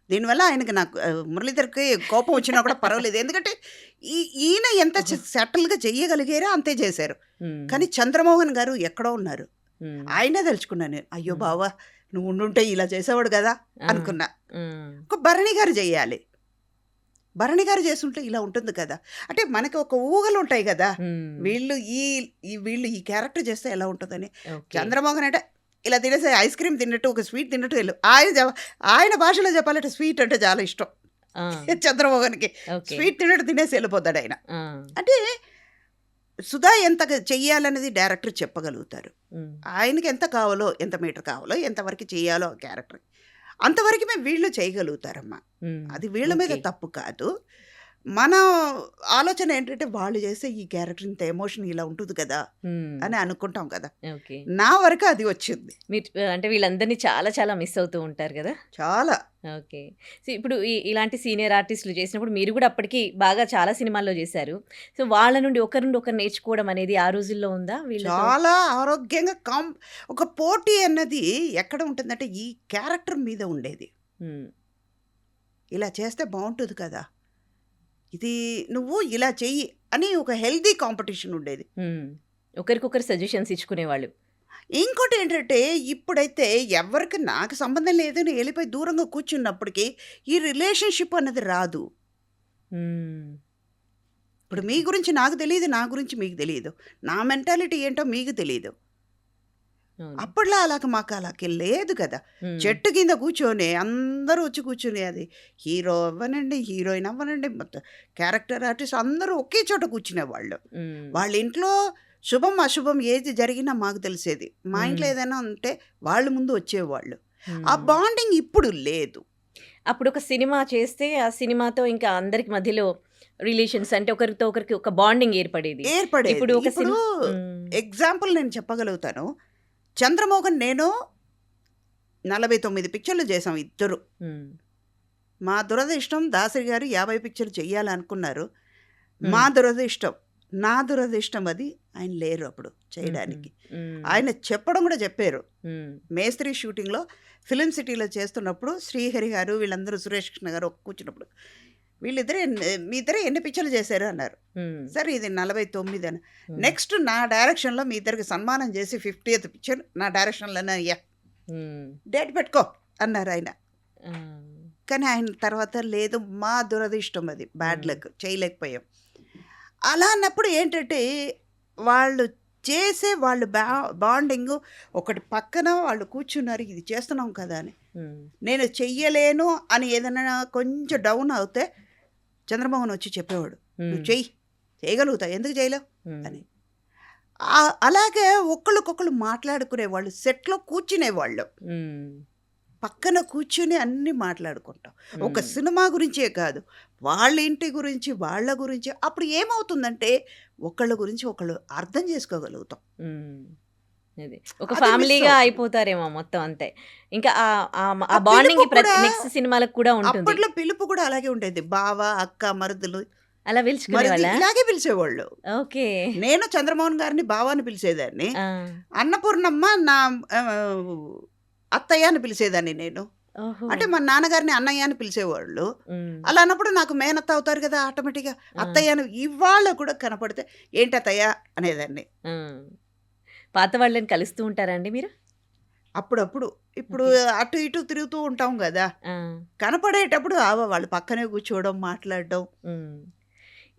దీనివల్ల ఆయనకి నాకు మురళీధర్కి కోపం వచ్చినా కూడా పర్వాలేదు. ఎందుకంటే ఈయన ఎంత ఓహో! సెటిల్గా చెయ్యగలిగారో అంతే చేశారు. హ్మ్. కానీ చంద్రమోహన్ గారు ఎక్కడో ఉన్నారు. హ్మ్. ఆయనే తలుచుకున్నాను నేను. అయ్యో హ్మ్. బావా నువ్వు ఉండుంటే ఇలా చేసేవాడు కదా ఆ! అనుకున్నా. హ్మ్. ఒక భరణి గారు చెయ్యాలి, భరణి గారు చేస్తుంటే ఇలా ఉంటుంది కదా. అంటే మనకి ఒక ఊహలు ఉంటాయి కదా. హ్మ్. వీళ్ళు వీళ్ళు ఈ క్యారెక్టర్ చేస్తే ఎలా ఉంటుందని. ఓకే. చంద్రమోహన్ అంటే ఇలా తినేసి ఐస్ క్రీమ్ తిన్నట్టు, ఒక స్వీట్ తిన్నట్టు వెళ్ళు. ఆయన భాషలో చెప్పాలంటే స్వీట్ అంటే చాలా ఇష్టం ఆ! చంద్రమోహన్కి. ఓకే. స్వీట్ తిన్నట్టు తినేసి వెళ్ళిపోతాడు ఆయన. ఆ! అంటే సుధా ఎంత చెయ్యాలనేది డైరెక్టర్ చెప్పగలుగుతారు. హ్మ్. ఆయనకి ఎంత కావాలో, ఎంత మీటర్ కావాలో, ఎంతవరకు చేయాలో ఆ క్యారెక్టర్ అంతవరకు మేము వీళ్ళు చేయగలుగుతారమ్మా. హ్మ్. అది వీళ్ళ మీద ఓకే. తప్పు కాదు. మన ఆలోచన ఏంటంటే వాళ్ళు చేసే ఈ క్యారెక్టర్ ఇంత ఎమోషన్ ఇలా ఉంటుంది కదా హ్మ్. అని అనుకుంటాం కదా. ఓకే. నా వరకు అది వచ్చింది మీరు అంటే వీళ్ళందరినీ చాలా చాలా మిస్ అవుతూ ఉంటారు గదా! చాలా. ఓకే. సో, ఇప్పుడు ఇలాంటి సీనియర్ ఆర్టిస్టులు చేసినప్పుడు మీరు గూడా అప్పటికి బాగా చాలా సినిమాల్లో చేశారు. సో, వాళ్ళ నుండి ఒకరి నుండి ఒకరు నేర్చుకోవడం అనేది ఆ రోజుల్లో ఉందా వీళ్ళతో? చాలా ఆరోగ్యంగా ఒక పోటీ అన్నది ఎక్కడ ఉంటుందంటే ఈ క్యారెక్టర్ మీద ఉండేది. హ్మ్. ఇలా చేస్తే బాగుంటుంది కదా, ఇది నువ్వు ఇలా చెయ్యి అని ఒక హెల్దీ కాంపిటీషన్ ఉండేది. హ్మ్. ఒకరికొకరు సజెషన్స్ ఇచ్చుకునేవాళ్ళు. ఇంకోటి ఏంటంటే ఇప్పుడైతే ఎవరికి నాకు సంబంధం లేదని వెళ్ళిపోయి దూరంగా కూర్చున్నప్పటికీ ఈ రిలేషన్షిప్ అన్నది రాదు. హ్మ్. ఇప్పుడు మీ గురించి నాకు తెలియదు, నా గురించి మీకు తెలియదు, నా మెంటాలిటీ ఏంటో మీకు తెలియదు. అవును. అప్పట్లో అలాగ మాకు అలాగే లేదు కదా. హ్మ్. చెట్టు కింద కూర్చొని అందరూ వచ్చి కూర్చుని అది హీరో అవ్వనండి, హీరోయిన్ అవ్వనండి, మొత్తం క్యారెక్టర్ ఆర్టిస్ట్ అందరూ ఒకే చోట కూర్చునేవాళ్ళు. హ్మ్. వాళ్ళ ఇంట్లో శుభం అశుభం ఏది జరిగినా మాకు తెలిసేది. మా ఇంట్లో హ్మ్. ఏదైనా ఉంటే వాళ్ళు ముందు వచ్చేవాళ్ళు. ఆ హ్మ్. బాండింగ్ ఇప్పుడు లేదు. అప్పుడు ఒక సినిమా చేస్తే ఆ సినిమాతో ఇంకా అందరికి మధ్యలో రిలేషన్స్ అంటే ఒకరితో ఒకరికి ఒక బాండింగ్ ఏర్పడేది. ఏర్పడేది. ఇప్పుడు ఒక ఇప్పుడు హ్మ్. ఎగ్జాంపుల్ నేను చెప్పగలుగుతాను. చంద్రమోహన్ నేను 49 పిక్చర్లు చేసాం ఇద్దరు. హ్మ్. మా దురదృష్టం దాసరి గారు 50 పిక్చర్లు చెయ్యాలనుకున్నారు. హ్మ్. మా దురదృష్టం, నా దురదృష్టం అది ఆయన లేరు అప్పుడు హుహు. చేయడానికి. హ్మ్. ఆయన చెప్పడం కూడా చెప్పారు. హ్మ్. మేస్త్రి షూటింగ్లో ఫిలిం సిటీలో చేస్తున్నప్పుడు శ్రీహరి గారు వీళ్ళందరూ, సురేష్ కృష్ణ గారు కూర్చున్నప్పుడు వీళ్ళిద్దరే మీ ఇద్దరే ఎన్ని పిక్చర్లు చేశారు అన్నారు. హ్మ్. సరే ఇది 49 అని. హ్మ్. నెక్స్ట్ నా డైరెక్షన్లో మీ ఇద్దరికి సన్మానం చేసి 50th పిక్చర్ నా డైరెక్షన్లోనే అయ్యా, హ్మ్. డేట్ పెట్టుకో అన్నారు ఆయన. ఆ! కానీ ఆయన తర్వాత లేదు, మా దురదృష్టం అది, బ్యాడ్ హ్మ్. లక్, చేయలేకపోయాం. అలా అన్నప్పుడు ఏంటంటే వాళ్ళు చేసే వాళ్ళు బాండింగ్ ఒకటి పక్కన వాళ్ళు కూర్చున్నారు, ఇది చేస్తున్నాం కదా అని. నేను చెయ్యలేను అని ఏదైనా కొంచెం డౌన్ అవుతే చంద్రమోహన్ వచ్చి చెప్పేవాడు, నువ్వు చేయగలుగుతావు, ఎందుకు చేయలేవు అని. అలాగే ఒకళ్ళకొకళ్ళు మాట్లాడుకునేవాళ్ళు, సెట్లో కూర్చునేవాళ్ళు, పక్కన కూర్చుని అన్నీ మాట్లాడుకుంటాం. ఒక సినిమా గురించే కాదు, వాళ్ళ ఇంటి గురించి, వాళ్ళ గురించి. అప్పుడు ఏమవుతుందంటే ఒకళ్ళ గురించి ఒకళ్ళు అర్థం చేసుకోగలుగుతాం. ఒక అది ఫ్యామిలీగా మిస్ అయిపోతారేమో మొత్తం అంతే. ఇంకా ఆ ఆ బాండింగ్ పిలుపు కూడా నెక్స్ట్ సినిమాలకు కూడా ఉంటుంది. అప్పట్లో పిలుపు కూడా అలాగే ఉండేది. బావ, అక్క, మరుదులు, అలా పిలుచుకునే మరిది వాళ్ళ ఇలాగే పిలిచేవాళ్ళు. ఓకే. నేను చంద్రమోహన్ గారిని బావ అని పిలిచేదాన్ని, అన్నపూర్ణమ్మ నా అత్తయ్య అని పిలిచేదాన్ని నేను. ఓహో. అంటే మా నాన్నగారిని అన్నయ్య అని పిలిచేవాళ్ళు. అలా అన్నప్పుడు నాకు మేనత్త అవుతారు కదా ఆటోమేటిక్గా, అత్తయ్య అని. ఇవాళ కూడా కనపడితే ఏంటి అత్తయ్య అనేదాన్ని. పాత వాళ్ళని కలుస్తూ ఉంటారండి మీరు? అప్పుడప్పుడు. ఇప్పుడు అటు ఇటు తిరుగుతూ ఉంటాం కదా, ఆ, కనపడేటప్పుడు వాళ్ళు పక్కనే కూర్చోవడం, మాట్లాడడం. ఉమ్.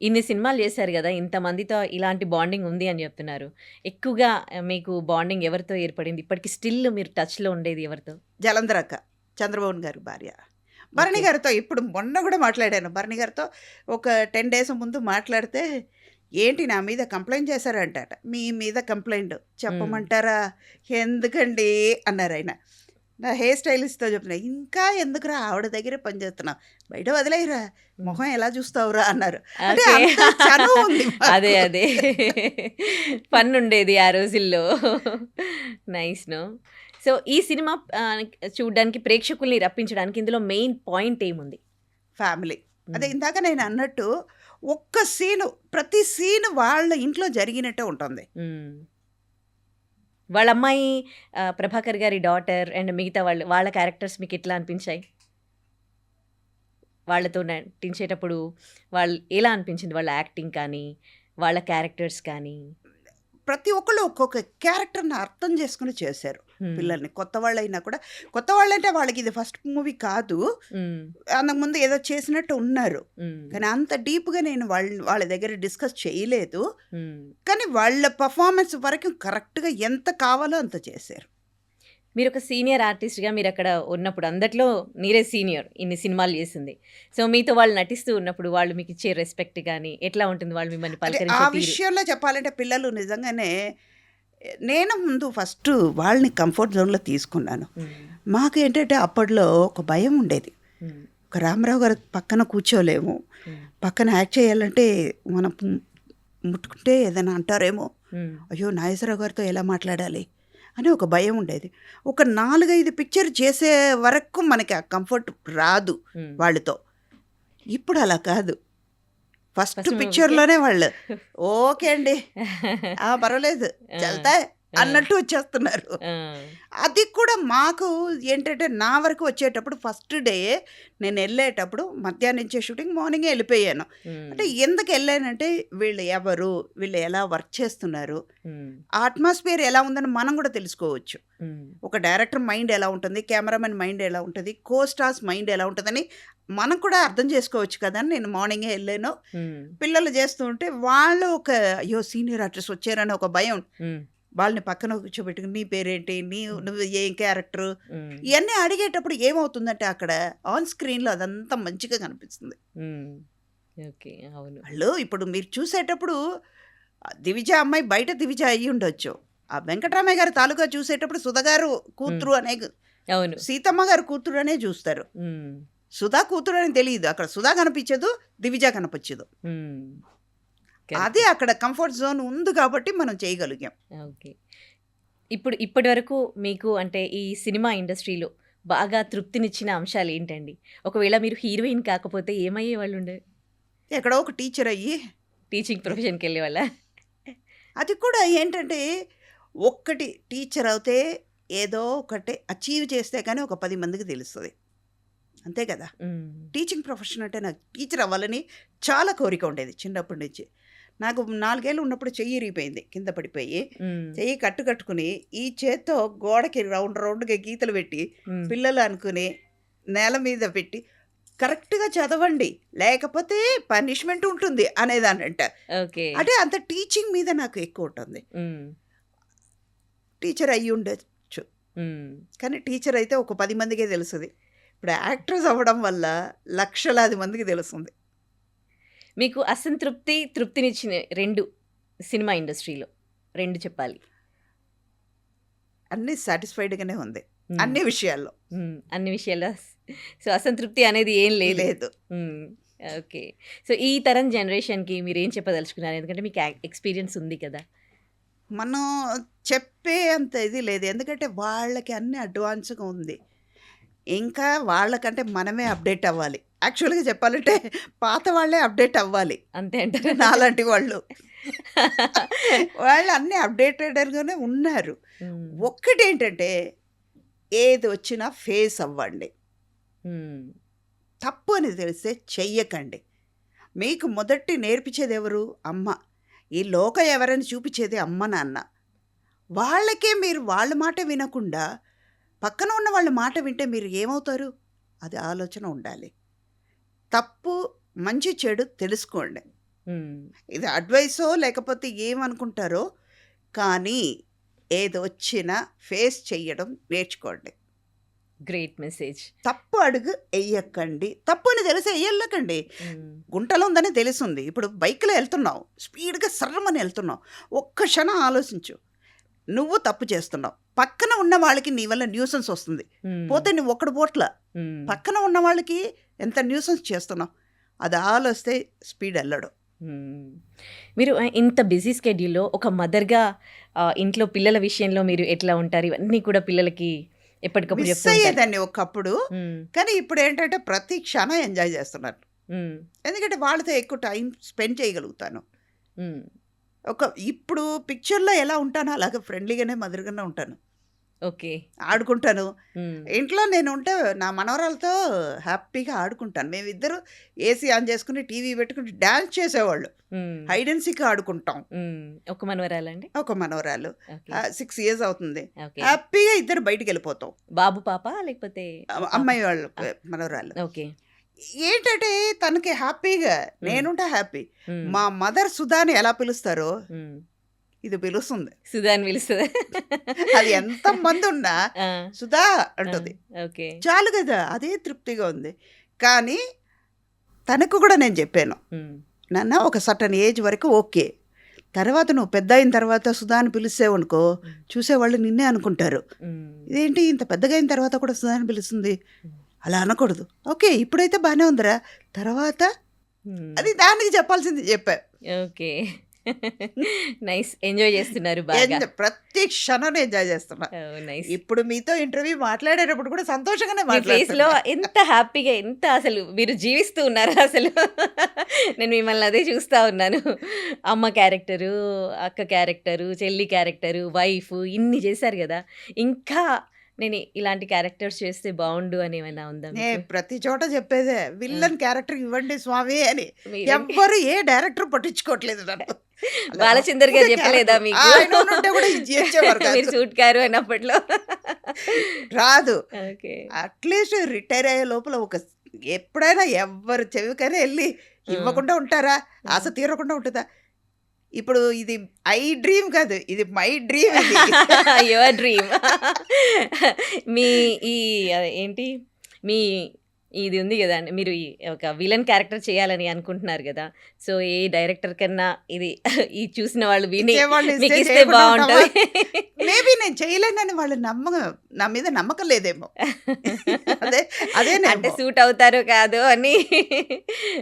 ఇన్ని సినిమాలు చేశారు కదా, ఇంతమందితో ఇలాంటి బాండింగ్ ఉంది అని చెప్తున్నారు. ఎక్కువగా మీకు బాండింగ్ ఎవరితో ఏర్పడింది? ఇప్పటికి స్టిల్ మీరు టచ్లో ఉండేది ఎవరితో? జలంధరక్క, చంద్రమోహన్ గారి భార్య. భరణి ఓకే. గారితో ఇప్పుడు మొన్న కూడా మాట్లాడాను. భరణి గారితో ఒక 10 days ముందు మాట్లాడితే, ఏంటి నా మీద కంప్లైంట్ చేశారంటట. మీ మీద కంప్లైంట్ చెప్పమంటారా? ఎందుకండి అన్నారు ఆయన. నా హెయిర్ స్టైలిస్ట్తో చెప్పిన, ఇంకా ఎందుకురా ఆవిడ దగ్గరే పనిచేస్తున్నా, బయట వదిలేయరా, మొహం ఎలా చూస్తావురా అన్నారు. అంటే ఓకే. అంత చనువు ఉంది అదే మాకు. అదే ఫన్ ఉండేది ఆ రోజుల్లో. నైస్ నో. సో ఈ సినిమా చూడడానికి, ప్రేక్షకుల్ని రప్పించడానికి ఇందులో మెయిన్ పాయింట్ ఏముంది? ఫ్యామిలీ. అదే ఇందాక నేను అన్నట్టు ఒక్క సీను, ప్రతి సీను వాళ్ళ ఇంట్లో జరిగినట్టే ఉంటుంది. వాళ్ళ అమ్మాయి ప్రభాకర్ గారి డాటర్ అండ్ మిగతా వాళ్ళ క్యారెక్టర్స్ మీకు ఎట్లా అనిపించాయి? వాళ్ళతో నటించేటప్పుడు వాళ్ళు ఎలా అనిపించింది? వాళ్ళ యాక్టింగ్ కానీ, వాళ్ళ క్యారెక్టర్స్ కానీ? ప్రతి ఒక్కళ్ళు ఒక్కొక్క క్యారెక్టర్ని అర్థం చేసుకుని చేశారు పిల్లల్ని. కొత్త వాళ్ళైనా కూడా, కొత్త వాళ్ళంటే వాళ్ళకి ఇది ఫస్ట్ మూవీ కాదు, అంతకుముందు ఏదో చేసినట్టు ఉన్నారు. కానీ అంత డీప్గా నేను వాళ్ళ దగ్గర డిస్కస్ చేయలేదు. కానీ వాళ్ళ పర్ఫార్మెన్స్ వరకు కరెక్ట్గా ఎంత కావాలో అంత చేశారు. మీరు ఒక సీనియర్ ఆర్టిస్ట్గా మీరు అక్కడ ఉన్నప్పుడు, అందట్లో మీరే సీనియర్, ఇన్ని సినిమాలు చేసింది. సో మీతో వాళ్ళు నటిస్తూ ఉన్నప్పుడు వాళ్ళు మీకు ఇచ్చే రెస్పెక్ట్ కానీ ఎట్లా ఉంటుంది? వాళ్ళు మిమ్మల్ని అంటే ఆ పలకరించే తీరు? విషయంలో చెప్పాలంటే పిల్లలు నిజంగానే, నేను ముందు ఫస్ట్ వాళ్ళని కంఫర్ట్ జోన్లో తీసుకున్నాను. మాకు ఏంటంటే అప్పట్లో ఒక భయం ఉండేది. ఒక రామారావు గారు పక్కన కూర్చోలేము, పక్కన యాక్ట్ చేయాలంటే మనం ముట్టుకుంటే ఏదైనా అంటారేమో, అయ్యో నాగేశ్వరరావు గారితో ఎలా మాట్లాడాలి అని ఒక భయం ఉండేది. ఒక 4-5 పిక్చర్ చేసే వరకు మనకి ఆ కంఫర్ట్ రాదు వాళ్ళతో. ఇప్పుడు అలా కాదు, ఫస్ట్ ఫస్ట్ పిక్చర్లోనే వాళ్ళు ఓకే అండి, పర్వాలేదు, చల్తా అన్నట్టు వచ్చేస్తున్నారు. అది కూడా మాకు ఏంటంటే, నా వరకు వచ్చేటప్పుడు ఫస్ట్ డే నేను వెళ్ళేటప్పుడు మధ్యాహ్నం నుంచే షూటింగ్, మార్నింగే వెళ్ళిపోయాను. అంటే ఎందుకు వెళ్ళానంటే, వీళ్ళు ఎవరు, వీళ్ళు ఎలా వర్క్ చేస్తున్నారు, ఆ అట్మాస్ఫియర్ ఎలా ఉందని మనం కూడా తెలుసుకోవచ్చు. ఒక డైరెక్టర్ మైండ్ ఎలా ఉంటుంది, కెమెరామెన్ మైండ్ ఎలా ఉంటుంది, కో స్టార్స్ మైండ్ ఎలా ఉంటుందని మనం కూడా అర్థం చేసుకోవచ్చు కదా అని నేను మార్నింగే వెళ్ళాను. పిల్లలు చేస్తూ ఉంటే వాళ్ళు ఒక, అయ్యో సీనియర్ ఆర్టిస్ట్ వచ్చారని ఒక భయం. వాళ్ళని పక్కన కూర్చోబెట్టుకుని, నీ పేరేంటి, నువ్వు ఏం క్యారెక్టర్, ఇవన్నీ అడిగేటప్పుడు ఏమవుతుందంటే అక్కడ ఆన్ స్క్రీన్లో అదంతా మంచిగా కనిపిస్తుంది. ఓకే, అవును. వాళ్ళు ఇప్పుడు మీరు చూసేటప్పుడు దివిజ అమ్మాయి బయట దివిజ అయ్యి ఉండొచ్చు, ఆ వెంకటరామయ్య గారి తాలూకా చూసేటప్పుడు సుధగారు కూతురు అనే, అవును, సీతమ్మ గారు కూతురు అనే చూస్తారు. సుధా కూతురు అని తెలియదు, అక్కడ సుధా కనిపించదు, దివిజ కనిపించదు. అది అక్కడ కంఫర్ట్ జోన్ ఉంది కాబట్టి మనం చేయగలిగాం. ఓకే. ఇప్పటి వరకు మీకు అంటే ఈ సినిమా ఇండస్ట్రీలో బాగా తృప్తినిచ్చిన అంశాలు ఏంటండి? ఒకవేళ మీరు హీరోయిన్ కాకపోతే ఏమయ్యే వాళ్ళు ఉండే? ఎక్కడో ఒక టీచర్ అయ్యి టీచింగ్ ప్రొఫెషన్కి వెళ్ళే వాళ్ళ? అది కూడా ఏంటంటే, ఒక్కటి టీచర్ అవుతే ఏదో ఒకటి అచీవ్ చేస్తే కానీ ఒక 10 మందికి తెలుస్తుంది, అంతే కదా. టీచింగ్ ప్రొఫెషన్ అంటే నాకు టీచర్ అవ్వాలని చాలా కోరిక ఉండేది చిన్నప్పటి నుంచి. నాకు 4 ఏళ్ళు ఉన్నప్పుడు చెయ్యి ఇరిగిపోయింది, కింద పడిపోయి. చెయ్యి కట్టుకుని ఈ చేత్తో గోడకి రౌండ్గా గీతలు పెట్టి, పిల్లలు అనుకుని నేల మీద పెట్టి కరెక్ట్‌గా చదవండి. లేకపోతే పనిష్మెంట్ ఉంటుంది అనేదాన్నంట. ఓకే. అంటే అంత టీచింగ్ మీద నాకు ఎక్కువ ఉంటుంది. హ్మ్. టీచర్ అయ్యి ఉండొచ్చు. హ్మ్. కానీ టీచర్ అయితే ఒక 10 మందికే తెలుస్తది. ఇప్పుడు యాక్ట్రెస్ అవ్వడం వల్ల లక్షలాది మందికి తెలుస్తుంది. మీకు అసంతృప్తి, తృప్తినిచ్చిన 2 సినిమా ఇండస్ట్రీలో 2 చెప్పాలి. అన్నీ సాటిస్ఫైడ్‌గానే ఉంది. హ్మ్. అన్ని విషయాల్లో. అన్ని విషయాల్లో సో, అసంతృప్తి అనేది ఏం లేదు. లేదు. హ్మ్. ఓకే. సో, ఈ తరం జనరేషన్‌కి మీరేం చెప్పదలుచుకున్నారు? ఎందుకంటే మీకు ఎక్స్‌పీరియన్స్ ఉంది కదా! మనం చెప్పే అంత ఇది లేదు. ఎందుకంటే వాళ్ళకి అన్నీ అడ్వాన్స్‌గా ఉంది. ఇంకా వాళ్ళకంటే మనమే అప్డేట్ అవ్వాలి. యాక్చువల్‌గా చెప్పాలంటే పాత వాళ్ళే అప్డేట్ అవ్వాలి. అంతే అంటారా? నాలాంటి వాళ్ళు. వాళ్ళు అన్నీ అప్డేటెడ్‌గానే ఉన్నారు. హ్మ్. ఒక్కటేంటంటే ఏది వచ్చినా ఫేస్ అవ్వండి. హ్మ్. తప్పు అని తెలిస్తే చెయ్యకండి. మీకు మొదటి నేర్పించేది ఎవరు? అమ్మ. ఈ లోకం ఎవరని చూపించేది అమ్మ, నాన్న. వాళ్ళకే మీరు వాళ్ళ మాట వినకుండా పక్కన ఉన్న వాళ్ళ మాట వింటే మీరు ఏమవుతారు? అది ఆలోచన ఉండాలి. తప్పు, మంచి, చెడు తెలుసుకోండి. హ్మ్. ఇది అడ్వైసో లేకపోతే ఏమనుకుంటారో కానీ ఏదొచ్చినా ఫేస్ చెయ్యడం నేర్చుకోండి. Great message. తప్పు అడుగు ఎయ్యకండి. తప్పు అని తెలిసి ఎయ్యకండి. హ్మ్. గుంటలో ఉందని తెలుస్తుంది. ఇప్పుడు బైక్‌లో వెళ్తున్నావు. స్పీడ్‌గా సర్రమని వెళ్తున్నావు. ఒక్క క్షణం ఆలోచించు. నువ్వు తప్పు చేస్తున్నావు. పక్కన ఉన్న వాళ్ళకి నీ వల్ల న్యూసెన్స్ వస్తుంది. హ్మ్. పోతే నువ్వు ఒక్కడు పోట్ల. హ్మ్. పక్కన ఉన్న వాళ్ళకి ఎంత న్యూసెన్స్ చేస్తున్నావు. అది ఆలోస్తే స్పీడ్ వెళ్ళడు. హ్మ్. మీరు ఇంత బిజీ స్కెడ్యూల్‌లో ఒక మదర్‌గా ఇంట్లో పిల్లల విషయంలో మీరు ఎట్లా ఉంటారు? ఇవన్నీ కూడా పిల్లలకి ఎప్పటికప్పుడు మిస్ చెప్తూ ఉంటారు. అయ్యేదాన్ని ఒకప్పుడు. హ్మ్. కానీ ఇప్పుడు ఏంటంటే ప్రతి క్షణం ఎంజాయ్ చేస్తున్నాను. హ్మ్. ఎందుకంటే వాళ్ళతో ఎక్కువ టైం స్పెండ్ చేయగలుగుతాను. హ్మ్. ఇప్పుడు పిక్చర్‌లో ఎలా ఉంటానో అలాగే ఫ్రెండ్లీగానే మదర్‌గానే ఉంటాను. ఓకే. ఆడుకుంటాను. హ్మ్. ఇంట్లో నేను ఉంటే నా మనవరాలతో హ్యాపీగా ఆడుకుంటాను. మేమిద్దరు ఏసీ ఆన్ చేసుకుని టీవీ పెట్టుకుని డాన్స్ చేసేవాళ్ళు. హ్మ్. హైడ్ అండ్ సీక్ ఆడుకుంటాం. హ్మ్. ఒక మనవరాలండి? ఒక మనవరాలు. ఓకే. 6 ఇయర్స్ అవుతుంది. ఓకే. హ్యాపీగా ఇద్దరు బయటికెళ్ళిపోతాం. బాబు, పాప లేకపోతే పాప? అమ్మాయి వాళ్ళు మనవరాలు. ఓకే. ఏంటంటే తనకి హ్యాపీగా నేనుంటే హ్యాపీ. హ్మ్. మా మదర్ సుధాని ఎలా పిలుస్తారో హ్మ్. ఇది పిలుస్తుంది. సుధా అని పిలుస్తదా? అది ఎంతమంది ఉన్నా ఆ! సుధా ఆ! అంటుంది. ఓకే. చాలు కదా! అదే తృప్తిగా ఉంది. కానీ తనకు కూడా నేను చెప్పాను. హ్మ్. నాన్న ఒక సర్టెన్ ఏజ్ వరకు ఓకే. తర్వాత నువ్వు పెద్దయిన తర్వాత సుధా అని పిలిచావనుకో చూసేవాళ్ళు నిన్నే అనుకుంటారు. హ్మ్. ఇదేంటి ఇంత పెద్దగా అయిన తర్వాత కూడా సుధా అని పిలుస్తుంది. హ్మ్. అలా అనకూడదు. ఓకే. ఇప్పుడైతే బానే ఉందిరా. తర్వాత హ్మ్. అది దానికి చెప్పాల్సింది చెప్పా. ఓకే. నైస్. ఎంజాయ్ చేస్తున్నారు బాగా. ప్రతి క్షణం ఎంజాయ్ చేస్తున్నా. ఓహ్! నైస్. ఇప్పుడు మీతో ఇంటర్వ్యూ మాట్లాడేటప్పుడు కూడా సంతోషంగానే మీ ఫేస్‌లో మాట్లాడుతున్నా. ఎంత హ్యాపీగా ఎంత అసలు మీరు జీవిస్తూ ఉన్నారు అసలు. నేను మిమ్మల్ని అదే చూస్తా ఉన్నాను. అమ్మ క్యారెక్టరు, అక్క క్యారెక్టరు, చెల్లి క్యారెక్టరు, వైఫ్ ఇన్ని చేశారు గదా! ఇంకా నేను ఇలాంటి క్యారెక్టర్స్ చేస్తే బావుండు అని ఏమైనా ఉందా మీకు? ప్రతి చోట చెప్పేదే విల్లన్ క్యారెక్టర్ ఇవ్వండి స్వామి అని. మీరే ఎవ్వరు ఏ డైరెక్టర్ పట్టించుకోవట్లేదు నన్ను. అలా బాలచందర్ గారు రఫ్‌గా చెప్పలేదా క్యారెక్టర్. మీకు? ఆయన ఉండుంటే కూడా ఇది చేసేవారు మీరు కాదు. సూట్‌కారు అన్నప్పట్లో. రాదు. ఓకే. అట్‌లీస్ట్ రిటైర్ అయ్యే లోపల ఎప్పుడైనా ఎవ్వరు చెవికైనా ఎళ్లి హ్మ్. ఇవ్వకుండా ఉంటారా? ఆశ హ్మ్. తీరకుండా ఉంటదా? ఇప్పుడు ఇది ఐ డ్రీమ్ కాదు. ఇది మై డ్రీమ్ ఇది. Your dream. మీ ఈ ఏంటి మీ ఇది ఉంది గదండీ! మీరు ఈ ఒక విలన్ క్యారెక్టర్ చేయాలని అనుకుంటున్నారు గదా! సో, ఏ డైరెక్టర్ కన్నా ఇది ఈ చూసిన వాళ్ళు విని ఇచ్చేవాళ్ళు ఇస్తే మీకిస్తే చేయకుండా ఉంటామా? బావుంటది. మేబీ నేను చేయలేనని వాళ్ళ నా మీద నమ్మకం లేదేమో. అదే అంటే అదేనేమో. సూట్ అవుతారో కాదో అని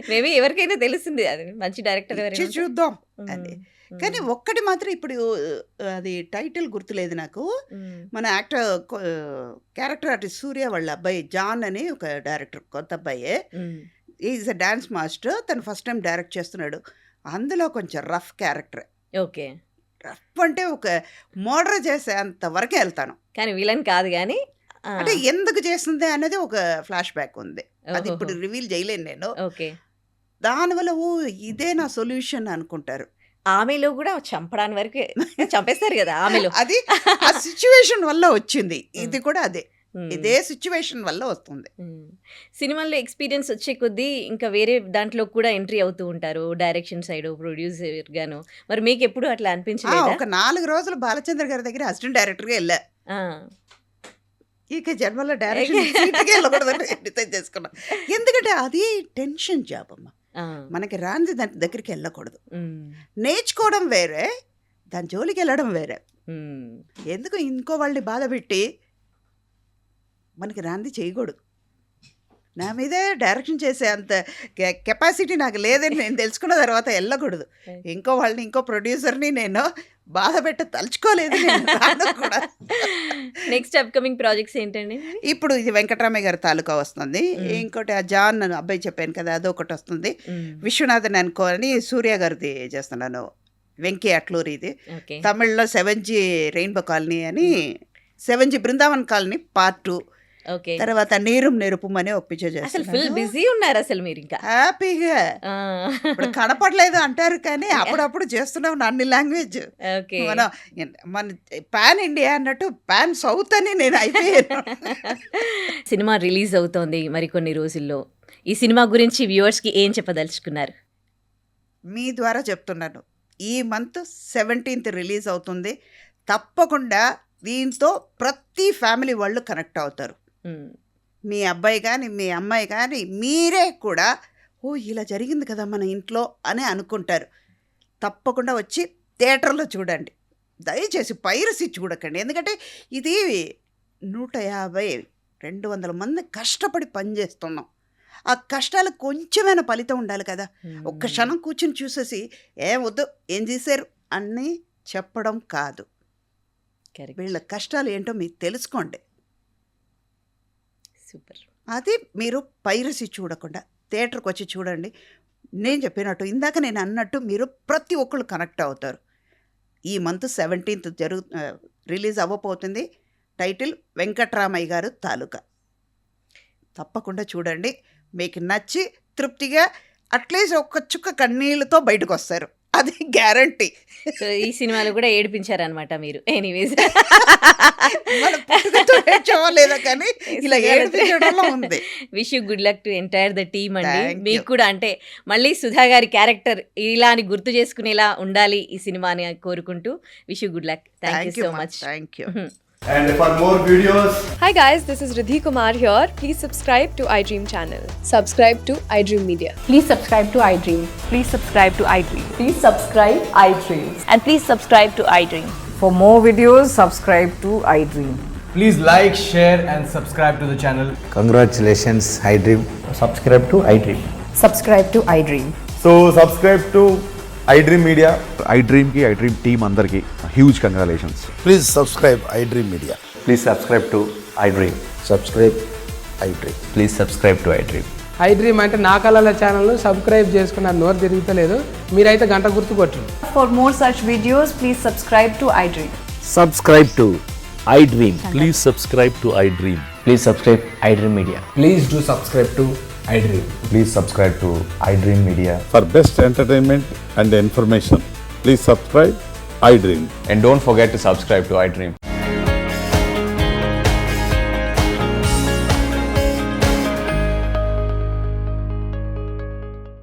మేబీ ఎవరికైనా తెలుస్తుంది. అది మంచి డైరెక్టర్ ఇచ్చి ఎవరైనా ఉంటే. చూద్దాం అని. హ్మ్. కానీ హ్మ్. ఒక్కటి మాత్రం ఇప్పుడు అది టైటిల్ గుర్తులేదు నాకు. హ్మ్. మన క్యారెక్టర్ ఆర్టిస్ట్ సూర్య వాళ్ళ అబ్బాయి జాన్ అని ఒక డైరెక్టర్ కొత్త అబ్బాయే. హ్మ్. Is a dance master. తను ఫస్ట్ టైం డైరెక్ట్ చేస్తున్నాడు. అందులో కొంచెం రఫ్ క్యారెక్టర్. ఓకే. రఫ్ అంటే ఒక మర్డర్ చేసేంత వరకే వెళ్తాను. కానీ విలన్ కాదు గానీ ఆ! అంటే ఎందుకు చేస్తుంది అనేది ఒక ఫ్లాష్ బ్యాక్ ఉంది. అది ఓహోహో! ఇప్పుడు రివీల్ చేయలేను నేను. ఓకే. దానివల్ల ఇదే నా సొల్యూషన్ అనుకుంటారు. ఆమెలో గూడా చంపడానికి వరకే చంపేస్తారు గదా! ఆమెలో. అది ఆ సిట్యుయేషన్ వల్ల వచ్చింది. హ్మ్. ఇది కూడా అదే. ఇదే సిచ్యువేషన్ వల్ల వస్తుంది. సినిమాల్లో ఎక్స్పీరియన్స్ వచ్చే కొద్దీ ఇంకా వేరే దాంట్లో కూడా ఎంట్రీ అవుతూ ఉంటారు, డైరెక్షన్ సైడ్, ప్రొడ్యూసర్ గాను. మరి మీకు ఎప్పుడు అట్లా అనిపించలేదా? ఒక 4 రోజులు బాలచంద్ర గారి దగ్గర అసిస్టెంట్ డైరెక్టర్గా వెళ్ళా. ఆ, ఇక జన్మలో డైరెక్షన్ సీట్కి వెళ్ళకూడదని డిసైడ్ చేసుకున్నా. ఎందుకంటే అది టెన్షన్ జాబ్ అమ్మ. ఆ, మనకి రాంది దాని దగ్గరికి వెళ్ళకూడదు. ఉమ్, నేర్చుకోవడం వేరే, దాని జోలికి వెళ్ళడం వేరే. ఉమ్, ఎందుకు ఇంకో వాళ్ళని బాధ పెట్టి మనకి రాంది చేయకూడదు. నా మీదే డైరెక్షన్ చేసే అంత కెపాసిటీ నాకు లేదని నేను తెలుసుకున్న తర్వాత వెళ్ళకూడదు. ఇంకో వాళ్ళని, ఇంకో ప్రొడ్యూసర్ని నేను బాధ పెట్ట తలుచుకోలేదు నేను రాను కూడా. నెక్స్ట్ అప్కమింగ్ ప్రాజెక్ట్స్ ఏంటండి? ఇప్పుడు ఇది వెంకటరామయ్య గారి తాలూకా వస్తుంది. ఇంకోటి ఆ జాన్ అబ్బాయి చెప్పాను కదా, అదొకటి వస్తుంది. విశ్వనాథన్ అనుకో అని సూర్య గారిది చేస్తున్నాను, వెంకీ అట్లూరిది. ఓకే, తమిళ్లో 7G రెయిన్బో కాలనీ అని, 7G Brindavan colony part 2. Okay. తర్వాత నీరుం నెరుపుం అనే ఒక పిక్చర్ అసలు చేస్తాను. ఫుల్ బిజీ ఉన్నారు అసలు మీరు ఇంకా. హ్యాపీగా ఆ, ఇప్పుడు కనపడలేదు అంటారు కానీ అప్పుడప్పుడు చేస్తున్నాం అన్ని లాంగ్వేజ్. ఓకే. మన పాన్ ఇండియా అన్నట్టు పాన్ సౌత్ అని నేను అయిపోయాను. సినిమా రిలీజ్ అవుతోంది మరికొన్ని రోజుల్లో. ఈ సినిమా గురించి వ్యూవర్స్కి ఏం చెప్పదలుచుకున్నారు? మీ ద్వారా చెప్తున్నాను, ఈ మంత్ 17th రిలీజ్ అవుతుంది. తప్పకుండా దీంతో ప్రతి ఫ్యామిలీ వాళ్ళు కనెక్ట్ అవుతారు. ఉమ్, మీ అబ్బాయి కానీ మీ అమ్మాయి కానీ మీరే కూడా ఓ ఇలా జరిగింది కదా మన ఇంట్లో అని అనుకుంటారు. తప్పకుండా వచ్చి థియేటర్లో చూడండి. దయచేసి పైరసీ చూడకండి. ఎందుకంటే ఇది 150-200 మంది కష్టపడి పనిచేస్తున్నాం. ఆ కష్టాలకు కొంచెమైనా ఫలితం ఉండాలి కదా. ఒక్క క్షణం కూర్చుని చూసేసి ఏం వద్దు ఏం చేశారు అని చెప్పడం కాదు. correct. వీళ్ళ కష్టాలు ఏంటో మీకు తెలుసుకోండి. సూపర్. అది మీరు పైరసీ చూడకుండా థియేటర్కి వచ్చి చూడండి. నేను చెప్పినట్టు, ఇందాక నేను అన్నట్టు మీరు ప్రతి ఒక్కళ్ళు కనెక్ట్ అవుతారు. ఈ మంత్ 17th రిలీజ్ అవ్వబోతుంది. టైటిల్ వెంకట్రామయ్య గారు తాలూకా. తప్పకుండా చూడండి. మీకు నచ్చి తృప్తిగా అట్లీస్ట్ ఒక్క చుక్క కన్నీళ్ళతో బయటకు వస్తారు, అది గ్యారంటీ. సో ఈ సినిమాలో కూడా ఏడిపించారనమాట మీరు. ఎనీవేస్, మన పుట్టుకతో ఏడ్చామో లేదో కానీ ఇలా ఏడిపించడంలో ఉంది. Wish you good luck to entire the team అండి. Thank you. మీకు కూడా అంటే మళ్ళీ సుధా గారి క్యారెక్టర్ ఇలా అని గుర్తు చేసుకునేలా ఉండాలి ఈ సినిమా అని కోరుకుంటూ wish you good luck. Thank you so much. Thank you. And for more videos, Hi guys, this is Riddhi Kumar here. Please subscribe to iDream channel. Subscribe to iDream Media. Please subscribe to iDream. Please subscribe to iDream. Please subscribe iDream. And please subscribe to iDream. For more videos, subscribe to iDream. please like, share and subscribe to the channel. Congratulations, iDream. Subscribe to iDream. Subscribe to iDream. So subscribe to iDream Media. iDream ki iDream team అందరికి huge congratulations. Please subscribe iDream Media. Please subscribe to iDream. Subscribe iDream. Please subscribe to iDream. iDream అంటే నా కళల channel subscribe చేసుకున్న నోరు తిరుగుతలేదు, మీరైతే గంట గుర్తు కొట్టండి. For more such videos, please subscribe to iDream. Subscribe to iDream. Please subscribe to iDream. Please subscribe iDream Media. Please do subscribe to iDream. Please subscribe to iDream Media. For best entertainment and information, please subscribe iDream. And don't forget to subscribe to iDream.